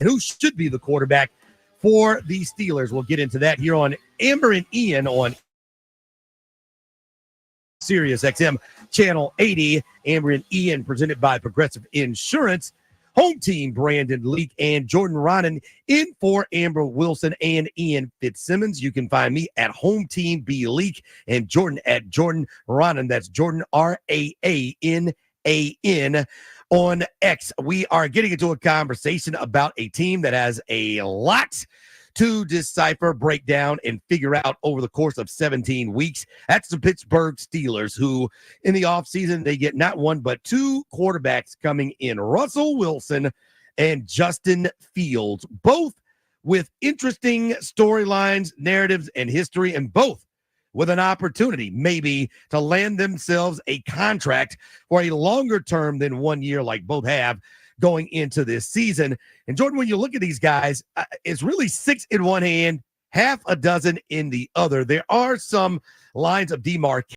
Who should be the quarterback for the Steelers? We'll get into that here on Amber and Ian on Sirius XM Channel 80. Amber and Ian presented by Progressive Insurance. Home team Brandon Leak and Jordan Raanan in for Amber Wilson and Ian Fitzsimmons. You can find me at Home Team B Leak and Jordan at Jordan Raanan. That's Jordan Raanan. on X. We are getting into a conversation about a team that has a lot to decipher, break down, and figure out over the course of 17 weeks. That's the Pittsburgh Steelers, who in the offseason, they get not one, but two quarterbacks coming in, Russell Wilson and Justin Fields, both with interesting storylines, narratives, and history, and both with an opportunity maybe to land themselves a contract for a longer term than 1 year like both have going into this season. And Jordan, when you look at these guys, it's really 6 in one hand, half a dozen in the other. There are some lines of demarcation